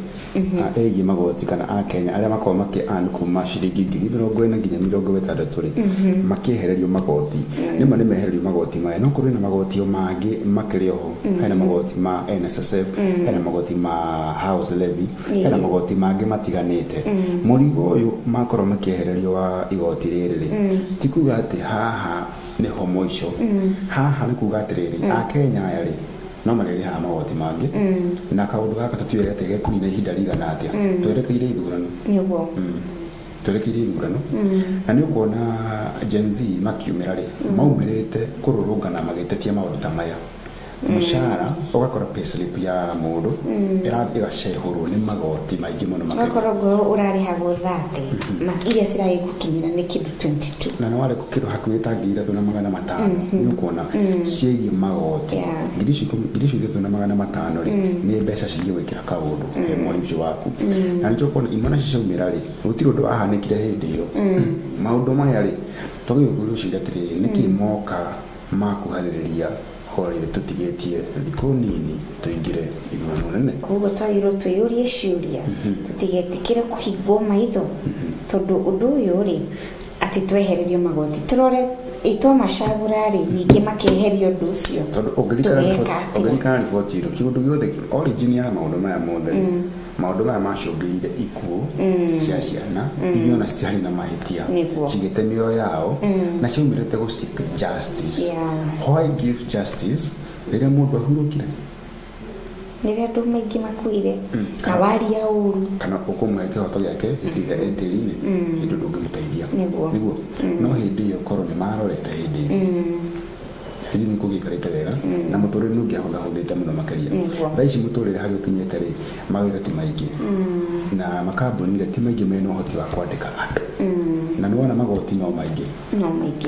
ĩgiĩ magoti kana a Kenya arĩa makorwo makĩ-earn kuma ciringi 40,000 nginya 60,000 rĩ makĩehererio magoti nĩmo nĩ mehererio magoti maya no kũrĩ na magoti mangĩ makĩrĩ oho hena magoti ma NSSF hena magoti ma house levy hena magoti mangĩ matiganĩte mũrigo ũyũ makorwo makĩehererio wa igoti rĩrĩ rĩ ti kuga atĩ haha nĩ homo icio haha nĩ kuga atĩrĩrĩ a Kenya aya rĩ no marĩrĩ haha magoti mangĩ na kaũndũ gaka tũtiũĩ atĩ gekũnina ihinda rĩigana atĩa twerekeire ithurano twerekeire ithurano na nĩ ũkuona Gen Z makiumĩra rĩ maumĩrĩte kũrũrũngana magĩtetia maũndũ ta maya mushara ugakora payslip ya mundu irathi igacehurwo ni magoti maingi muno makiri ugakora ngo urarihagwo 30 iria ciragi gukinyira ni kindu 22 na no wale kukiru hakuhi tangira na magana matano ni kuona ciegi magoti girisho na magana matano ri ni mbeca cingi gwikira kaundu he mwari ucio waku na nicho kuona imana cicaumira ri gutiri undu ahanikire hindi iyo maundu maya ri togi uguru ucio atiri niki moka makuhaririria hori tutigetie thiko nini tuingire ithurano nene kugo twagirwo twiyurie ciuria tutigetikire kuhingwo maitho tondu undu uyu ri ati twehererio magoti turore ito macagura ri ningi makeherio undu ucio tondu ogirikana riboti iro kiundu giothe origin ya maundu maya mothe maundu maya macungirire ikuo cia ciana irio na ciari na mahitia cigite mioyo yao na ciumirite go seek justice. Why give justice rĩrĩa mũndũ ahurũkire nĩrĩa andũ maingĩ makuire na waria ũru kana ũkũmũhe kĩhoto gĩake gĩkinya etĩri-inĩ hĩndĩ ndũngĩmũteithia nĩguo no hĩndĩ ĩyo korwo nĩ marorete hĩndĩ hizi ni kugikarite wega na muturire nungi ahutha muno makiria thaa ici muturire hari ukinyete ri mawira ti maingi na makambuni ri ti maingi mena uhoti wa kwandika andu na niwona magoti no maingi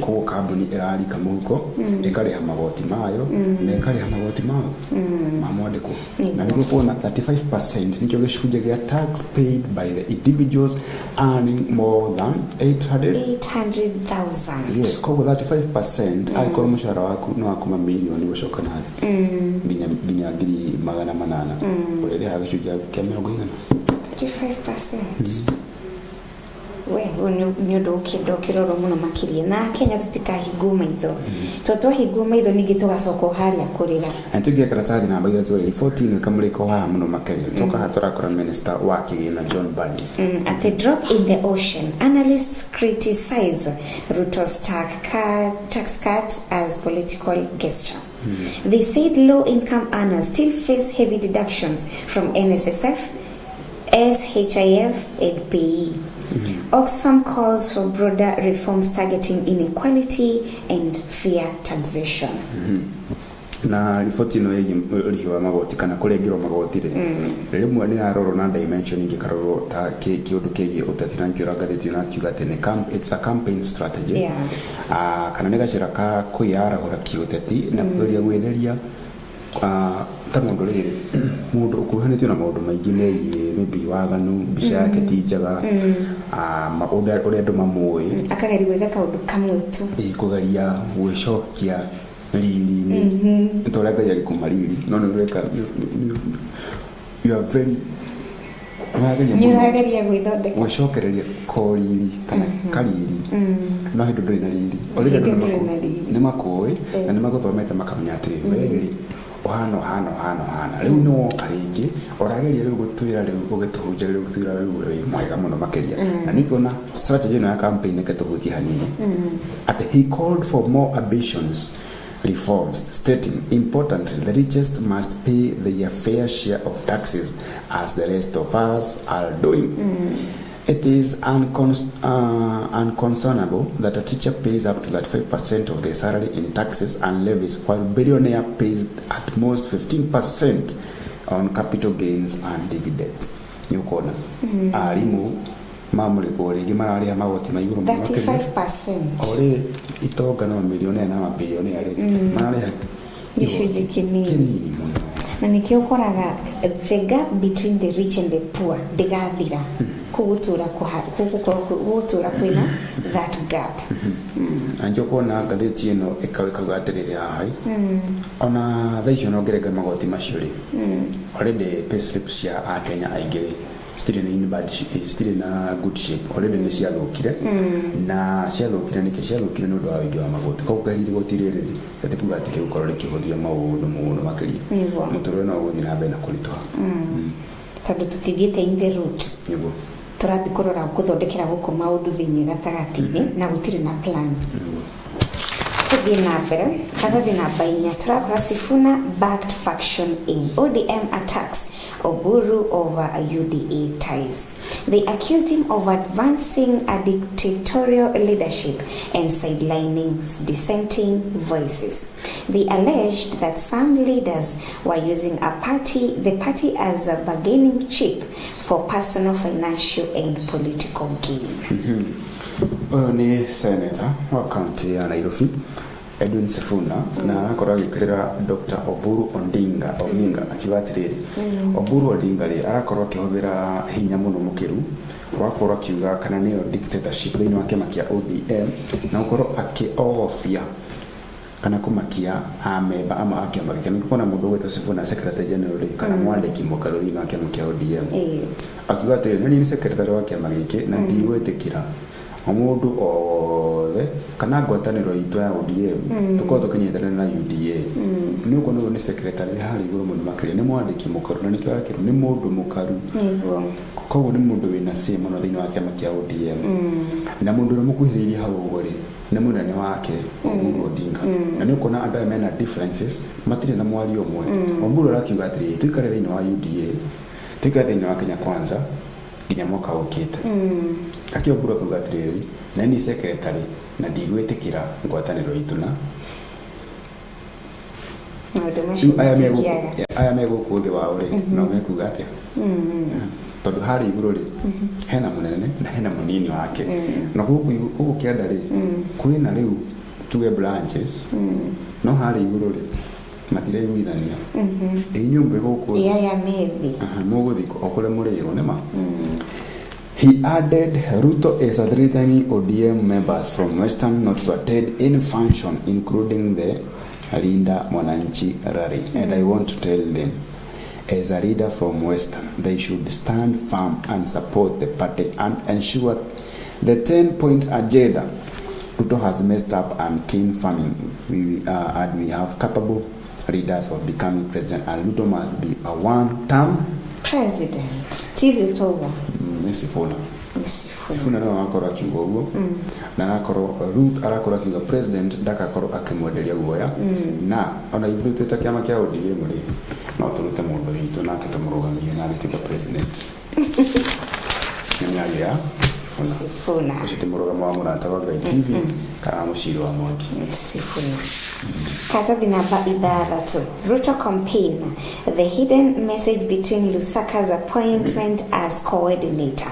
ko kambuni irarika muhuko ikariha magoti mayo na ikariha magoti mao mamwandiko na niguo kuona 35% nikyo gicunje gia tax paid by the individuals earning more than 800,000 yes ko 35% aikorwo mushahara waku no akuma milioni gucoka nari nginya ngiri magana manana urere ha gicunje kia mĩrongo igana 35% we nyondo kiroro muno makiria na Kenya tutikahingwo maitho twahingwo maitho ningi tugacoka haria kurira antugia karatathi namba 14 kamuriko ha muno makiria toka haturakora minister wa kigina John Bandi at the drop in the ocean analysts criticize Ruto's tax cut as political gesture. They said low-income earners still face heavy deductions from NSSF, SHIF and PE. Oxfam calls for broader reforms targeting inequality and fair taxation. Na riboti no rihiwa magoti kana kurengirwo magoti rimwe ni aroro na dimension ingi karoro ta kiundu kigi utati na nkira ngathiti na kiuga tene it's a campaign strategy kana ni gacira ka kuyara hora kiutati na kugeria gwetheria ta mundu riri mundu ukuhanitio na maundu maingi megie maybe wathanu mbica yake ti njega uria andu mamui akageri gwetha kaundu kamwe tu kugeria gwicokia lili ntolega ya kumarili no reka you are very nirageria gwithondeka gwicokereria korili kana karili no hindu nduri na lili already ni makoi na ni magothomete makamenya atiri weri hano riu no karingi orageria riu gutwira riu ugituhunja riu gutwira riu mwega muno makiria na nikona strategy na campaign ketuhuti hanini at he called for more ambitions reforms, stating, importantly, the richest must pay their fair share of taxes as the rest of us are doing. It is unconscionable that a teacher pays up to 35% of their salary in taxes and levies, while a billionaire pays at most 15% on capital gains and dividends. You corner. Arimu mamuriko ringi marariha magoti ma iguru 35% ore itoga na milioni na mabilioni ari marariha gicunje kinini muno na nikio koraga the gap between the rich and the poor ndigathira kugutura kwina that gap anjo kona ngatheti ino ikaweka atirire hai ona thaicio no ngerega magoti macio ri already payslips ya Kenya aingire still in bad shape, still in a good shape. Already ni ciathukire na ciathukire ni ciathukire no ndwa wingi wa magoti ko garire gotirire ati kuga ati ukorore kihothia maundu muno makiri mutoro no guthi na mbere na kuritoa tondu tutithiete in the route niguo turathi kurora guthondekera guko maundu thiini gatagati-ini na gutire na plan tuthie na mbere katathi na bainya turakora Sifuna backed faction in ODM attacks Oburu over UDA ties. They accused him of advancing a dictatorial leadership and sidelining dissenting voices. They alleged that some leaders were using the party as a bargaining chip for personal, financial and political gain. Ni senator wa county ya Nairobi Edwin Sifuna na arakorwo agikirira Dr. Oburu Oginga akiuga atiriri Oburu Odinga ri arakorwo akihuthira hinya muno mukiru wakorwo akiuga kana niyo dictatorship thini wa kiama kia ODM na ukorwo akiofia kana kumakia ameba ama akiamba kana kuna mundu wetwa Sifuna secretary general kana mwandiki mukaru thini wa kiama kia ODM akiuga atiriri ni secretary wa kiama giki na ndiwetikira omundu othe kana ngwataniro itu ya ODM tukorwo tukinyitana na UDA ni uko ni secretary hari iguru mundu makiri ni mwandiki mukaru na nikyo yake ni mundu mukaru koguo ni mundu wina sema no thini wa kiama kia ODM na mundu mukuhiriria hau ugori ni munene wake Oburu Odinga na ni uko na andu mena differences matire na mwari omwe Oburu arakiuga atiri tuikare thini wa UDA tuikare thini wa Kenya Kwanza nginya mwaka ukite akio Oburu akuga atiriri na ni secretary na ndigwitikira ngwataniro itu na aya mego kuthi wa uri no mekuga atia tondu hari iguru ri hena munene na hena munini wake na gugu kienda ri kwina riu tuge branches no hari iguru ri matire igwithania inyumba guku ya maybe muguthiko okore muriro nema. He added, Ruto is threatening ODM members from Western not to attend any function, including the Linda Mwananchi rally. And I want to tell them, as a leader from Western, they should stand firm and support the party and ensure the 10-point agenda Ruto has messed up and keen farming. And we have capable leaders of becoming president. And Ruto must be a one-term president. Till October. Sifuna no akora kiugo ugo na nakoro Ruth arakora kiugo president ndakakoro akimwenderia guoya na ona ithu twita kiama kia ODM ri no turute mundu witu na akamurugamia na ritiko president ni ya Sifuna ushite murugamo wa murata wa Gai TV kana mushiro wa Mwangi Sifuna Kazathi namba idara Ruto campaign, the hidden message between Lusaka's appointment as coordinator.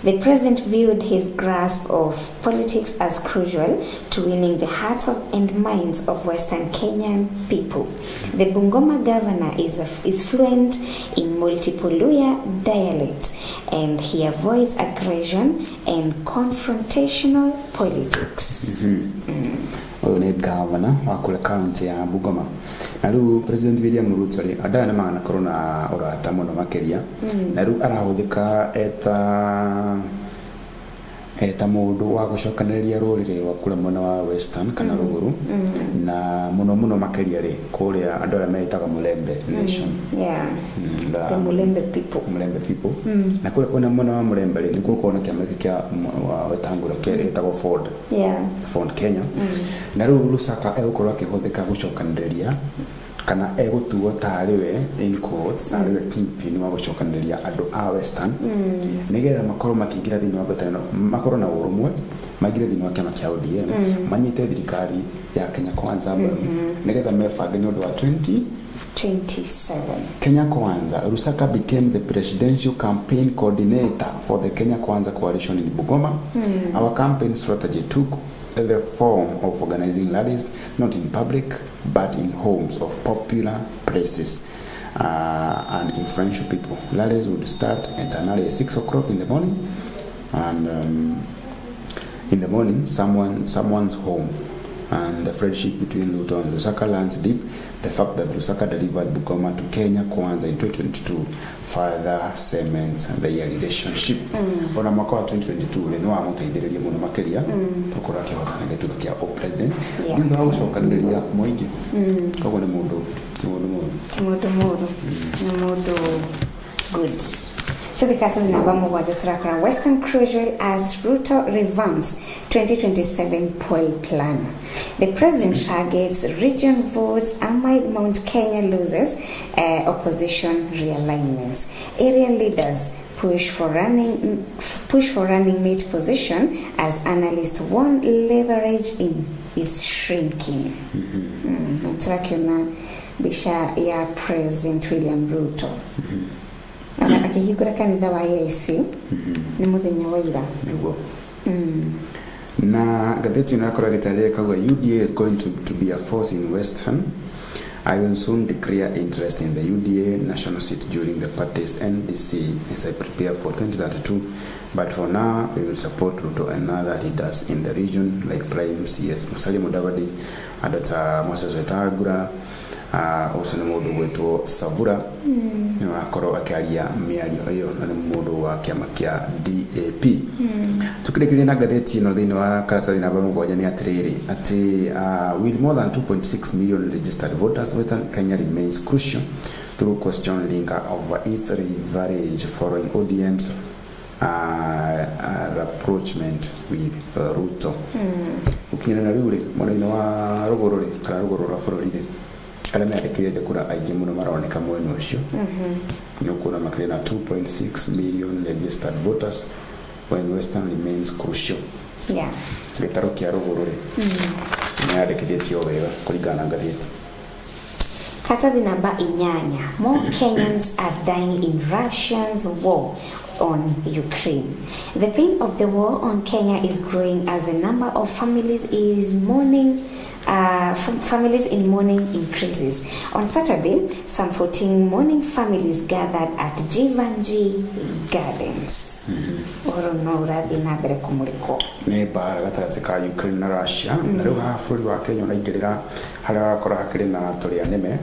The president viewed his grasp of politics as crucial to winning the hearts and minds of Western Kenyan people. The Bungoma governor is fluent in multiple Luhya dialects, and he avoids aggression and confrontational politics. Oyo ni governor wa kule county ya Bungoma na riu president William Ruto ri adana magana korona orata muno makeria na riu arahuthika eta mundu wa gucokaniriria rurire wa kule mwena wa Western kana ruguru na muno makeria ri kuria andu aria meitaga Mulembe nation the Mulembe people na kule kuna mwena wa Mulembe ri nikuo kuona kiama kia wetangura kere etago Ford Kenya na riu Lusaka egukorwo akihuthika gucokaniriria kana egutuo tariwe in court tariwe kingpin wa gucokaniriria andu a Western nigetha makorwo makingira thini wa ngwataniro makorwo na urumwe magire thini wa kiama kia ODM manyite thirikari ya Kenya Kwanza nigetha mebange ni undu wa 2027 Kenya Kwanza. Lusaka became the presidential campaign coordinator for the Kenya Kwanza coalition in Bungoma. Our campaign strategy took the form of organizing rallies not in public but in homes of popular places and influential people. Rallies would start at an early 6 o'clock in the morning, and in the morning someone's home. And the friendship between Ruto and Lusaka lands deep. The fact that Lusaka delivered Bungoma to Kenya Kwanza in 2022 further cements their relationship. Ona mwaka wa 2022 le no amuteithiriria muno makeria tukora kihotana gituko kia president ndio haucokaniriria mwingi koguo ni mundu good. Tuthikata namba mugwanja turakora Western Cruise Rail as Ruto revamps 2027 poll plan. The president targets region votes amid Mount Kenya loses opposition realignments. Area leaders push for running mate position as analysts warn leverage is shrinking. Turakiona bisha ya President William Ruto. Akihigura kanitha wa AIC ni muthenya wa ira. Niguo. Na gatheti nakora gitalia kawa UDA is going to be a force in Western. I will soon declare interest in the UDA national seat during the party's NDC as I prepare for 2032. But for now, we will support Ruto and other leaders in the region like Prime CS Musalia Mudavadi, Dr. Moses Wetangula, also ni mundu gwetwo Savura ni wakoro akiaria miario iyo na ni mundu wa kiama kia DAP. Tukirekeria na gatheti ino thini wa karatathi namba mugwanja ni atiriri ati with more than 2.6 million registered voters, Western Kenya remains crucial through question linger over its leverage following ODM's rapprochement with Ruto. Ukinyana na riure mwana wa rugorore kana rugorora fororire ala me arekire kura aije muno maroneka mweno ucio nukuna makire na 2.6 million registered voters when Western remains crucial. Yeah. Getaro kia rugorore me arekire tio wega kuligana gatheti. Katathi namba inyanya. More Kenyans are dying in Russia's war on Ukraine. The pain of the war on Kenya is growing as the number of families in mourning increases. On Saturday, some 14 mourning families gathered at Jivanji Gardens. Ni bara gatagatĩ ka Ukraine na Russia na rĩu haha bũrũri wa Kenya ũraingĩrĩra harĩa hakorwo hakĩrĩ na tũrĩa nĩme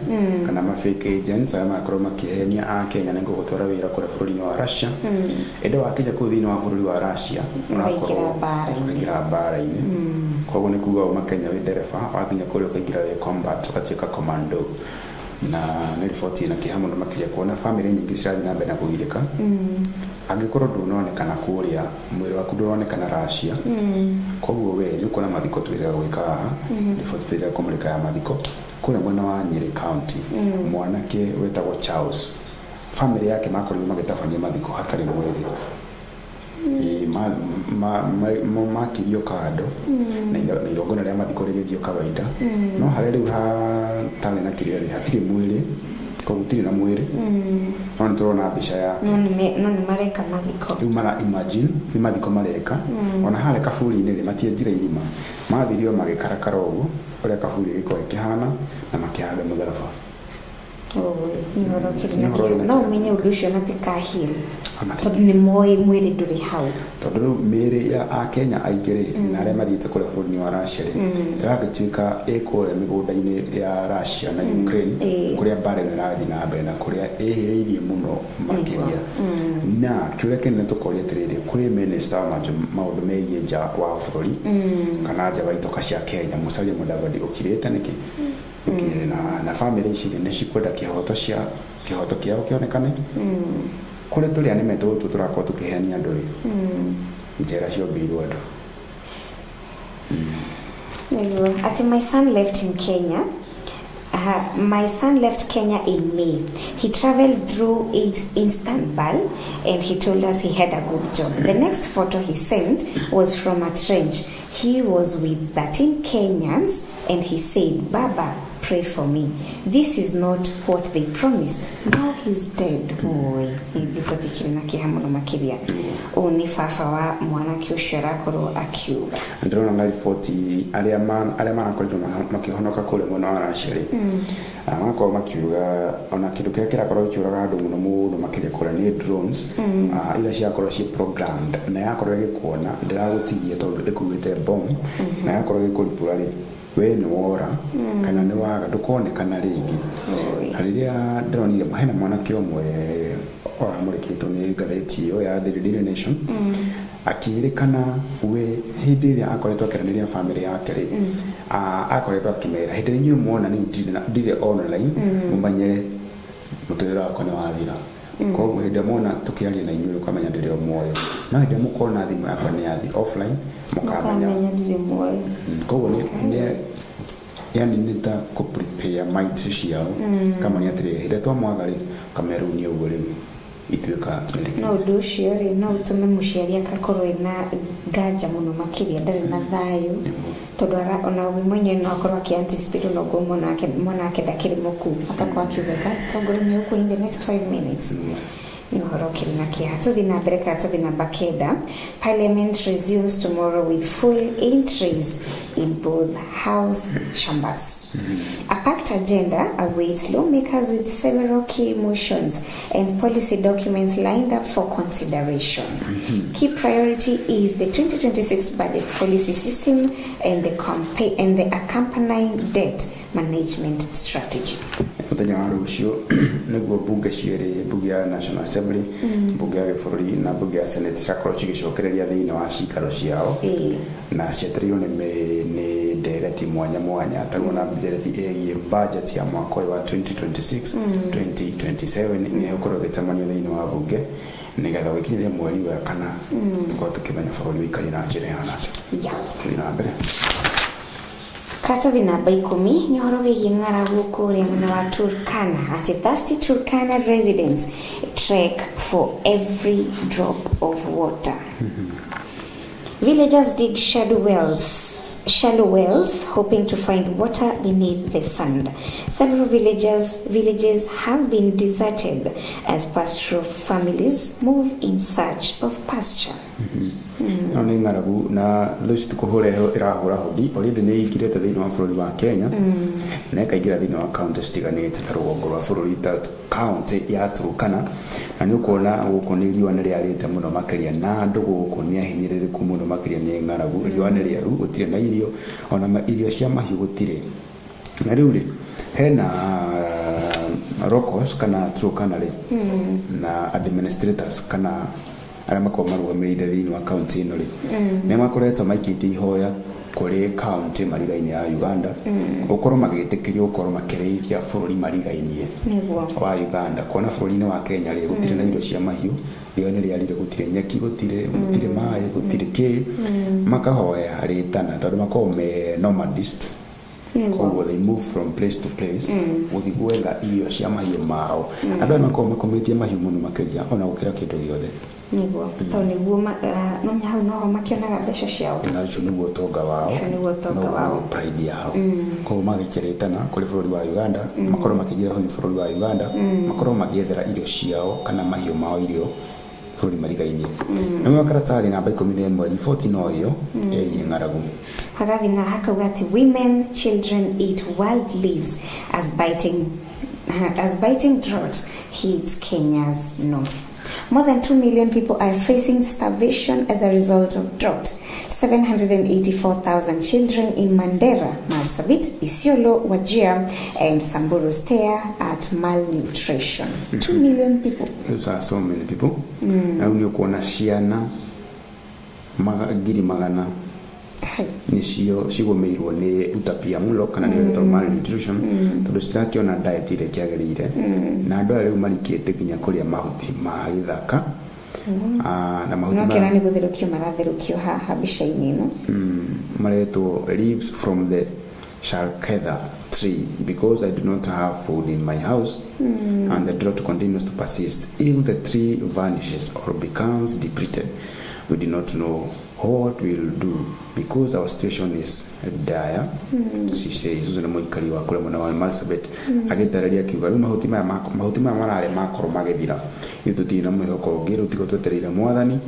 kana ma fake agents arĩa makorwo makĩhenia a Kenya nĩguo gũtwara wĩra kũrĩa bũrũri-inĩ wa Russia. Ĩndĩ wa Kenya kũu thĩinĩ wa bũrũri wa Russia ũrakorwo ũkaingĩra mbara-inĩ. Koguo nĩ kuuga uma Kenya wĩ ndereba wakinya kũrĩa ũkaingĩra wĩ combat ũgatuĩka commando. Na nĩ riboti na kĩha mũno makĩria kuona family nyingĩ cirathiĩ na mbere na kũgirĩka. Angĩkorwo ndũnonekana kũrĩa mwĩrĩ waku ndũronekana Russia, koguo we nĩ kuona mathiko twĩrĩga gwĩka haha riboti twĩrĩga kũmũrĩka ya mathiko kũrĩa mwena wa Nyeri County. Mwanake wetagwo Charles family yake makorirwo magĩtabania mathiko hatarĩ mwĩrĩ. Makirio kando na igongona rĩa mathiko rĩgĩthio kawaida no harĩa rĩu hatarĩ na kĩrĩa hatirĩ mwĩrĩ koguo gũtirĩ na mwĩrĩ no nĩ tũrona mbica yake no nĩ mareka mathiko rĩu mara imagine nĩ mathiko mareka ona harĩa kaburi-inĩ rĩ matienjire irima mathirio magĩkarakara ũguo ũrĩa kaburi gĩkorwo kĩhana na makĩhanda mũtharaba. No umenye ũndũ ũcio na tikahil tondũ nĩ moĩ mwĩrĩ ndũrĩ hau tondũ rĩu mĩĩrĩ ya Akenya aingĩ na arĩa mathiĩte kũrĩa bũrũri-inĩ wa Russia ĩragĩtuĩka ĩkũrĩa mĩgũnda-inĩ ya Russia na Ukraine kũrĩa mbara ĩno ĩrathiĩ na mbere na kũrĩa ĩhĩrĩirie mũno makĩria na kĩũrĩa kĩnene tũkoria atĩrĩrĩ kwĩ minister wa maũndũ megiĩ nja wa bũrũri kana nja wa itoka cia Kenya Musalia Mudavadi ũkirĩte nĩkĩ na family ici nĩ cikwenda kĩhoto kĩao kĩonekane kũrĩa tũrĩa nĩme tũtũ tũrakorwo tũkĩheania andũ rĩ njĩra ciobĩirwo andũ. My son left in Kenya. My son left Kenya in May. He traveled through Istanbul and he told us he had a good job. The next photo he sent was from a trench. He was with 13 Kenyans and he said, "Baba, pray for me. This is not what they promised. Now he's dead." Boy, ndifotikiri na kihamuno makiria. Oni fafa wa mwanake ucio arakorwo akiuga. Ndĩrona na riboti arĩa marakorirwo makĩhonoka kũrĩa mwena wa Russia rĩ magakorwo makiuga ona kĩndũ kĩrĩa kĩrakorwo gĩkĩũraga andũ mũno makĩria kũrĩa nĩ drones iria ciakorwo ciĩ programmed na yakorwo ĩgĩkuona ndĩragũtigia tondũ ĩkuĩte bomb na yakorwo ĩgĩkũrutũra rĩ we nĩ wora kana nĩ waga ndũkonekana rĩngĩ. Na rĩrĩa ndĩronire hena mwanake ũmwe oramũrĩkĩtwo nĩ ngathĩti ĩyo ya The Daily Nation akĩrĩkana we hĩndĩ ĩrĩa akoretwo akĩaranĩria na family yake rĩ akoretwo akĩmera hĩndĩ ĩrĩa inyuĩ muona nĩ ndirĩ online mũmenye mũtũrĩre wakwa nĩ wathira Koguo hĩndĩ mona tukiaria na inyuĩ ukamenya ndĩrĩ o muoyo no hĩndĩ mukona thimũ yakwa nĩ yathi offline mukamenya ndĩrĩ muoyo. Koguo nĩ yani nita ku prepare mind ciao kama ni atire hĩndĩ twamwaga rĩ kamera ni ũguo rĩu ituĩka no ũndũ ũcio rĩ no ũtũme mũciari akakorwo ena nganja mũno makĩria ndarĩ na thayũ tondũ ona we mwenyewe no akorwo aki-anticipate no go mwana wake ndakĩrĩ mũku akakorwo akiuga tongoro nĩ ũkũ in the next 5 minutes. Ni ũhoro ũkĩrĩ na kĩeha. Tũthiĩ na mbere karatathi namba 9. Parliament resumes tomorrow with full entries in both house chambers. A packed agenda awaits lawmakers with several key motions and policy documents lined up for consideration. Key priority is the 2026 budget policy system and the accompanying debt management strategy. Muthenya wa rũciũ nĩguo mbunge cierĩ, mbunge ya National Assembly, mbunge ya gĩbũrũri na mbunge ya Senate ciakorwo cigĩcokereria thĩinĩ wa cikaro ciao na ciatĩrĩirwo nĩ ndereti mwanya mwanya tarwo na ndereti ĩgiĩ budget ya mwaka wa 2026 2027 nĩ ũkorwo gĩtamanio thĩinĩ wa mbunge nĩgetha gũkinyĩria mweri wa kana tukorwo tukĩmenya bũrũri wĩikari na njĩra ihana atĩa. Tũthiĩ na mbere. Karatathi namba 10 nĩ ũhoro wĩgiĩ ng'aragu kũrĩa mwena wa Turkana ati thirsty Turkana residents trek for every drop of water. Villagers dig shallow wells hoping to find water beneath the sand. Several villages have been deserted as pastoral families move in search of pasture. No nĩ ng'aragu na thũci tukuhũra ĩrahũra hodi already nĩ ingirĩte thĩinĩ wa bũrũri wa Kenya na ĩkaingĩra thĩinĩ wa county citiganĩte ta rũgongo rwa bũrũri ta county ya Turkana na nĩ ũkuona gũkũ nĩ riũa nĩ rĩarĩte mũno makĩria na andũ gũkũ nĩ ahinyĩrĩrĩku mũno makĩria nĩ ng'aragu riũa nĩ rĩaru gũtirĩ na irio ona irio cia mahiũ gũtirĩ na rĩu rĩ hena locals kana Turkana rĩ na administrators kana arĩa makoragwo marũgamĩrĩire thĩinĩ wa county ĩno rĩ nĩ makoretwo maikĩtie ihoya kũrĩ county mariga-inĩ ya Uganda gũkorwo magĩtĩkĩrio gũkorwo makĩrĩithia bũrũri mariga-inĩ wa Uganda kuona bũrũri-inĩ wa Kenya rĩ gũtirĩ na irio cia mahiũ riũa nĩ rĩarire gũtirĩ nyeki gũtirĩ maĩ gũtirĩ kĩ makahoya rĩtana tondũ makoragwo me nomadist koguo they move from place to place gũthiĩ gwetha irio cia mahiũ mao andũ aya makoragwo makomĩtie mahiũ mũno makĩria ona gũkĩra kĩndũ gĩothe nĩguo no hau no makĩonaga mbeca ciao na ũcio nĩguo ũtonga wao no pride yao koguo magĩkĩrĩtana kũrĩ bũrũri wa Uganda makorwo makĩingĩra bũrũri wa Uganda makorwo magĩethera irio ciao kana mahiũ mao irio bũrũri mariga-inĩ nĩguo karatathi namba 11 riboti no ĩyo ĩgiĩ ng'aragu. Hagathi na hakauga ati women children eat wild leaves as biting drought hits Kenya's north. More than 2 million people are facing starvation as a result of drought. 784,000 children in Mandera, Marsabit, Isiolo, Wajir, and Samburu stare at malnutrition. 2 million people. Those are so many people. Na unyo kuona ciana ngiri magana nicio cigũmĩirwo nĩ utapiamlo kana nĩ wĩtagwo malnutrition tondũ citirakĩona diet ĩrĩa kĩagĩrĩire na andũ arĩa rĩu marikĩte nginya kũrĩa mahuti ma gĩthaka na mahuti ma nĩ gũtherũkio maratherũkio haha mbica-inĩ ĩno maretwo leaves from the shalketha tree because I do not have food in my house and the drought continues to persist. If the tree vanishes or becomes depleted, we do not know what we'll do because our situation is dire. She says uzo na muikari wa kule mwana wa Marsabit agĩtarĩria kiuga rĩu mahuti maya mararĩ makorwo magĩthira ithuti na mwĩhoko ngĩrũ tiko twetereire mwathani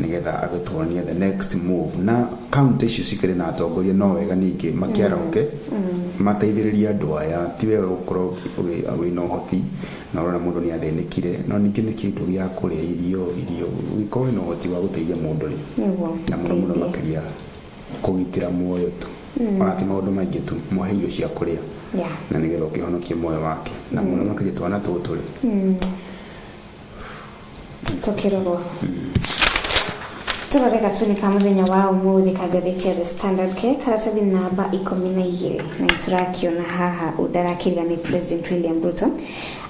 nĩgetha agĩtuonia the next move na county icio cikĩrĩ na atongoria no wega ningĩ makĩarahũke mateithĩrĩria andũ aya ti wega gũkorwo wĩna ũhoti na ũrona mũndũ nĩ athĩnĩkire no ningĩ nĩ kĩndũ gĩa kũrĩa irio gĩkorwo wĩna ũhoti wa gũteithia mũndũ rĩ na mũno makĩria kũgitĩra muoyo tu ona ti maũndũ maingĩ tu muohe irio cia kũrĩa na nĩgetha ũkĩhonokie muoyo wake na mũno makĩria twana tũtũ rĩ tũkĩrorwo turore gatuni ka muthenya wa umuthi ka gatheti ya The Standard ke karatathi namba 12 na iturakiona haha udarakiria ni President William Ruto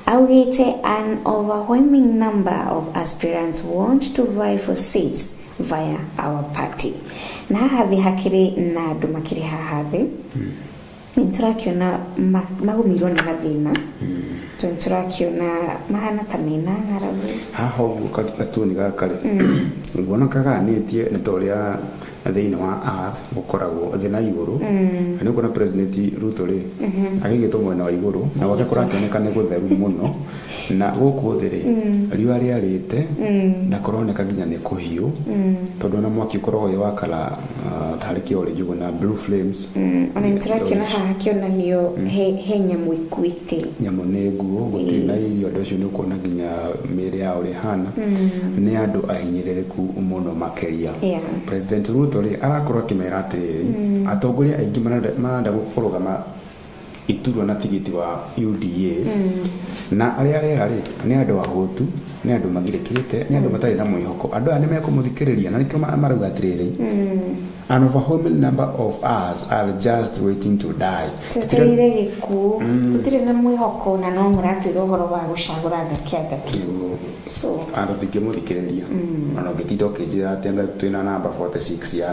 augite an overwhelming number of aspirants want to vie for seats via our party. Na haha hakiri na andu makiri haha thi niturakiona magumirwo ni mathina turakiona mahana ta mena ng'aragu haha uguo katuni gakari ngona kaganitie ni toria thĩinĩ wa earth gukoragwo thĩ na igũrũ na kuna president Ruto ri agigĩtwo mwena wa igũrũ na gwake kũrakĩoneka nĩ gũtheru mũno na gũkũ thĩ ri riũa rĩarĩte na kũroneka nginya nĩ kũhiũ tondũ na mwaki ũkoragwo wĩ wa kala tarĩ kĩore njũgũ na blue flames ona nĩtũrakĩona haha kĩonanio he nyamũ ikuĩte nyamũ nĩ nguũ gũtirĩ na irio andũ acio nĩ ũkuona nginya mĩĩrĩ yao rĩhana nĩ andũ ahinyĩrĩrĩku mũno makĩria president Ruto arakorwo akĩmera atĩrĩrĩ atongoria aingĩ marenda gũkũrũgama iturwa na tigiti wa UDA na arĩa rĩera rĩ nĩ andũ ahũtu nĩ andũ magirĩkĩte nĩ andũ matarĩ na mwĩhoko andũ aya nĩ mekũmũthikĩrĩria na nĩkĩo marauga atĩrĩrĩ an overwhelming number of us are just waiting to die tutirire gĩkuũ tutirĩ na mwĩhoko na no mũratwĩra ũhoro wa gũcagũra gakĩanga kĩu so andũ tingĩmũthikĩrĩria ona ũngĩtinda ũkĩnjĩra atĩ anga twĩna namba 46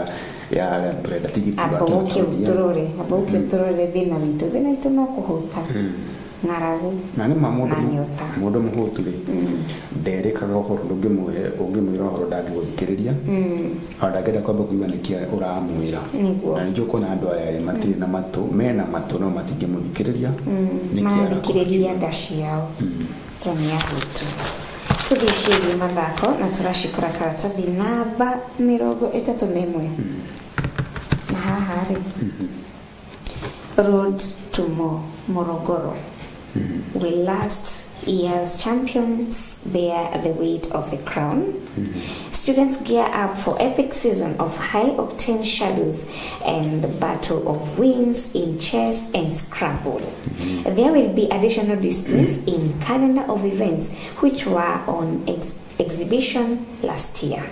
ya brenda tigiti wa abauke turore thĩna witũ no kũhũta ng'aragu na nĩ mũndũ mũhũtu rĩ nderĩkaga ũhoro ũngĩmwĩra ũhoro ndangĩgũthikĩrĩria ona ndangĩenda kwamba kũigua nĩkĩ ũramwĩra na nĩkĩo kuona andũ aya matirĩ na matũ mena matũ no matingĩmũthikĩrĩria mathikĩrĩria nda ciao toni ahũtu tũthicirie mathako na tũracikora karatathi namba 31 na haha rĩ Road to Morogoro will last year's champions bear the weight of the crown. Students gear up for epic season of high-octane shadows and the battle of wings in chess and Scrabble. There will be additional displays in calendar of events which were on exhibition last year.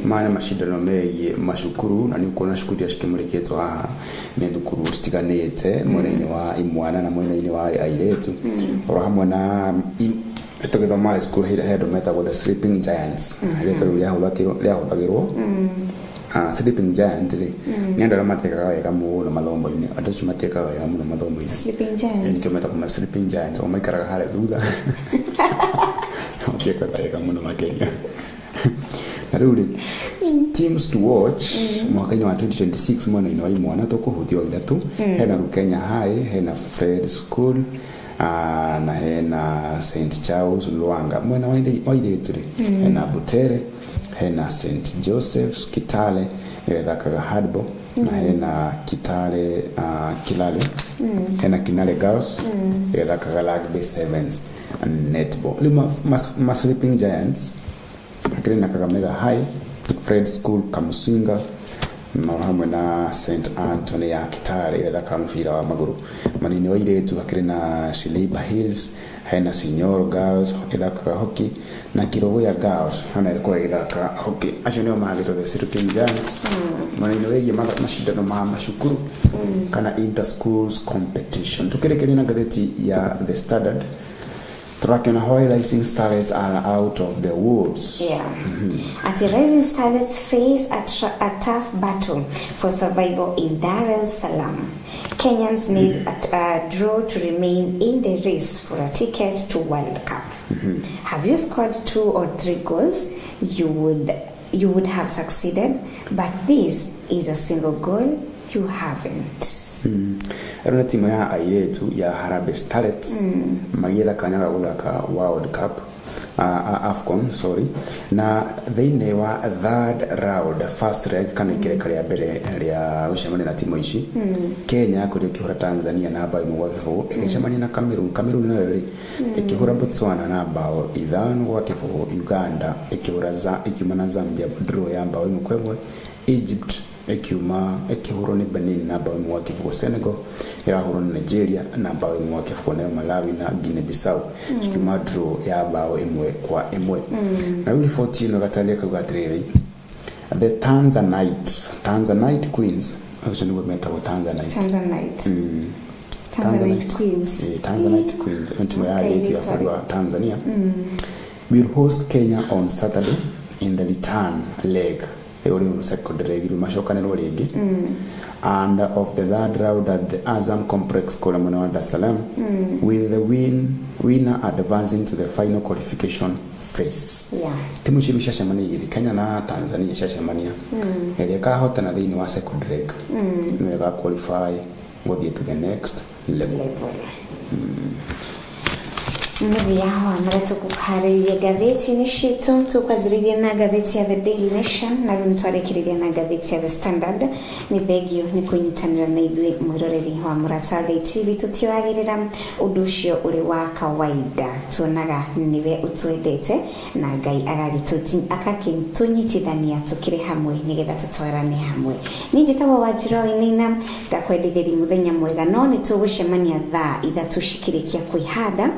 Maana mashindano megiĩ macukuru na nĩ kuona cukuru iria cikĩmũrĩkĩtwo haha nĩ thukuru citiganĩte mwena-inĩ wa imwana na mwena-inĩ wa airĩtu oro hamwe na tũgĩthoma high school he andũ metagwo the sleeping giants rĩtwa rĩu rĩahũthagĩrwo sleeping giant rĩ nĩ andũ arĩa matekaga wega mũno mathomo-inĩ andũ acio matekaga wega mũno mathomo-inĩ sleeping giants nĩkĩo metagwo sleeping giants o maikaraga harĩa thutha matekaga wega mũno makĩria na rĩu rĩ teams to watch mwaka-inĩ wa 2026 mwena-inĩ wa imwana tũkũhutia ithatũ hena Rukenya High hena Fred School na hena St Charles Luanga mwena wa airĩtu rĩ hena Butere hena St Joseph's Kitale thakaga handball na hena Kitale Kilale hena Kinale Girls thakaga rugby sevens and netball rĩu sleeping giants akĩrĩ na Kakamega High Fred School Kamusinga na hamwe na St Anthony ya Kitale thaka mũbira wa magũrũ manini wa airĩtu akĩrĩ na Shiliba Hills hena Senior Girls ithakaga hockey na Kirogoya Girls hana ilikuwa ithaka hockey acio nĩo magĩtwo the sleeping giants manini wĩgiĩ macindano ma macukuru kana inter schools competition tukĩrĩkĩria na ngathĩti ya The Standard Turakiona how rising starlets are out of the woods. At the rising starlets face a tough battle for survival in Dar es Salaam. Kenyans need a draw to remain in the race for a ticket to World Cup. Have you scored 2 or 3 goals? You would have succeeded, but this is a single goal you haven't. Erona timu ya airĩtu ya Harambee Starlets magĩetha kanya ga gũthaka World Cup AFCON na thĩinĩ wa third round first leg kana ikĩreka rĩa mbere rĩa gũcemania na timu ici Kenya kũrĩa ĩkĩhũra Tanzania na bao 1-0 ĩgĩcemania na Cameroon nayo rĩ ĩkĩhũra Botswana na bao 5-0 Uganda ĩkiuma na Zambia draw ya bao 1-1 Egypt ikihurwo ni Benin na bao 1-0 Senegal irahurwo na Nigeria na bao 1-0 nayo Malawi na Guinea Bissau cikiuma draw ya bao 1-1 na rĩu riboti ĩno gataria kauga atĩrĩrĩ the Tanzanite Queens acio nĩguo metagwo Tanzanite Tanzanite Queens. Tanzanite Queens. Ntimo ya yetu ya fari wa Tanzania. We'll host Kenya on Saturday in the return leg. Euri secondary leg mashokanero ligi. And of the third round at the Azam Complex Kolamuna Dar es Salaam, with the winner advancing to the final qualification phase. Yeah. Timu shiru shashamani iri Kenya na Tanzania shashamania. Eleka hota na dhini wa secondary leg. Nwega qualify go to the next level. Mbiya hawa marato kuhaririya gatheti ni shitu tukwaziriria na gatheti ya The Daily Nation na runtwarekiriria na gatheti ya The Standard ni thegio ni kunyitanira na ithui mwiroreri wa Murataga TV tutiwagirira undu ucio uri wa kawaida tuonaga niwe utwendete na Ngai akakintunyitithania tukire hamwe nigetha tutwarane hamwe ni njitagwo Wanjiru Inina ngakwendithiri muthenya mwega no ni tugucemania thaa ithatu shikirikia kuihada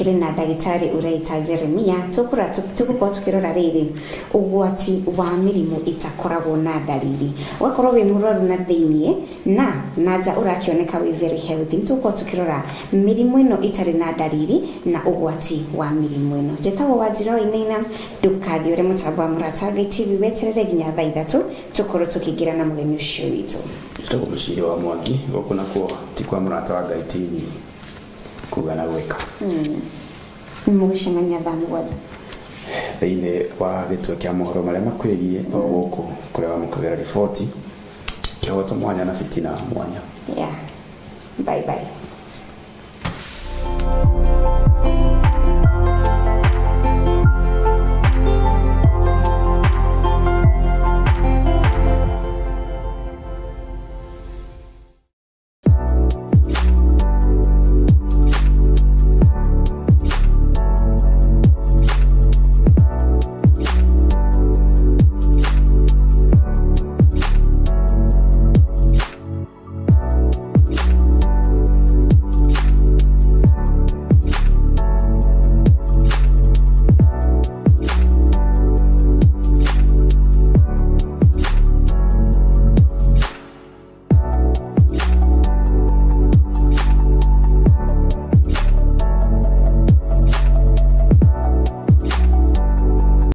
na ndagitari Uraita Jeremia tukukorwo tukirora riri ugwati wa mirimu itakoragwo na dalili wakorwo wi muroru na thinie na nanja urakioneka wi very healthy tukukorwo tukirora mirimu ino itari na dalili na ugwati wa mirimu ino jetagwo Wanjiru Inina ndukathi ure mutambo wa Murataga TV weterere ginya thaa ithatu tukorwo tukigira na mugeni ucio witu tutagwo muciri wa Mwangi gukuna ko tikwa Murataga TV kugana gweka mugucemania thaa mugwanja thĩinĩ wa gĩtwe kĩa mohoro marĩa makwĩgiĩ gũkũ kũrĩa wamũkagĩra riboti kĩhoto mwanya na fitina mwanya. Yeah, bye bye.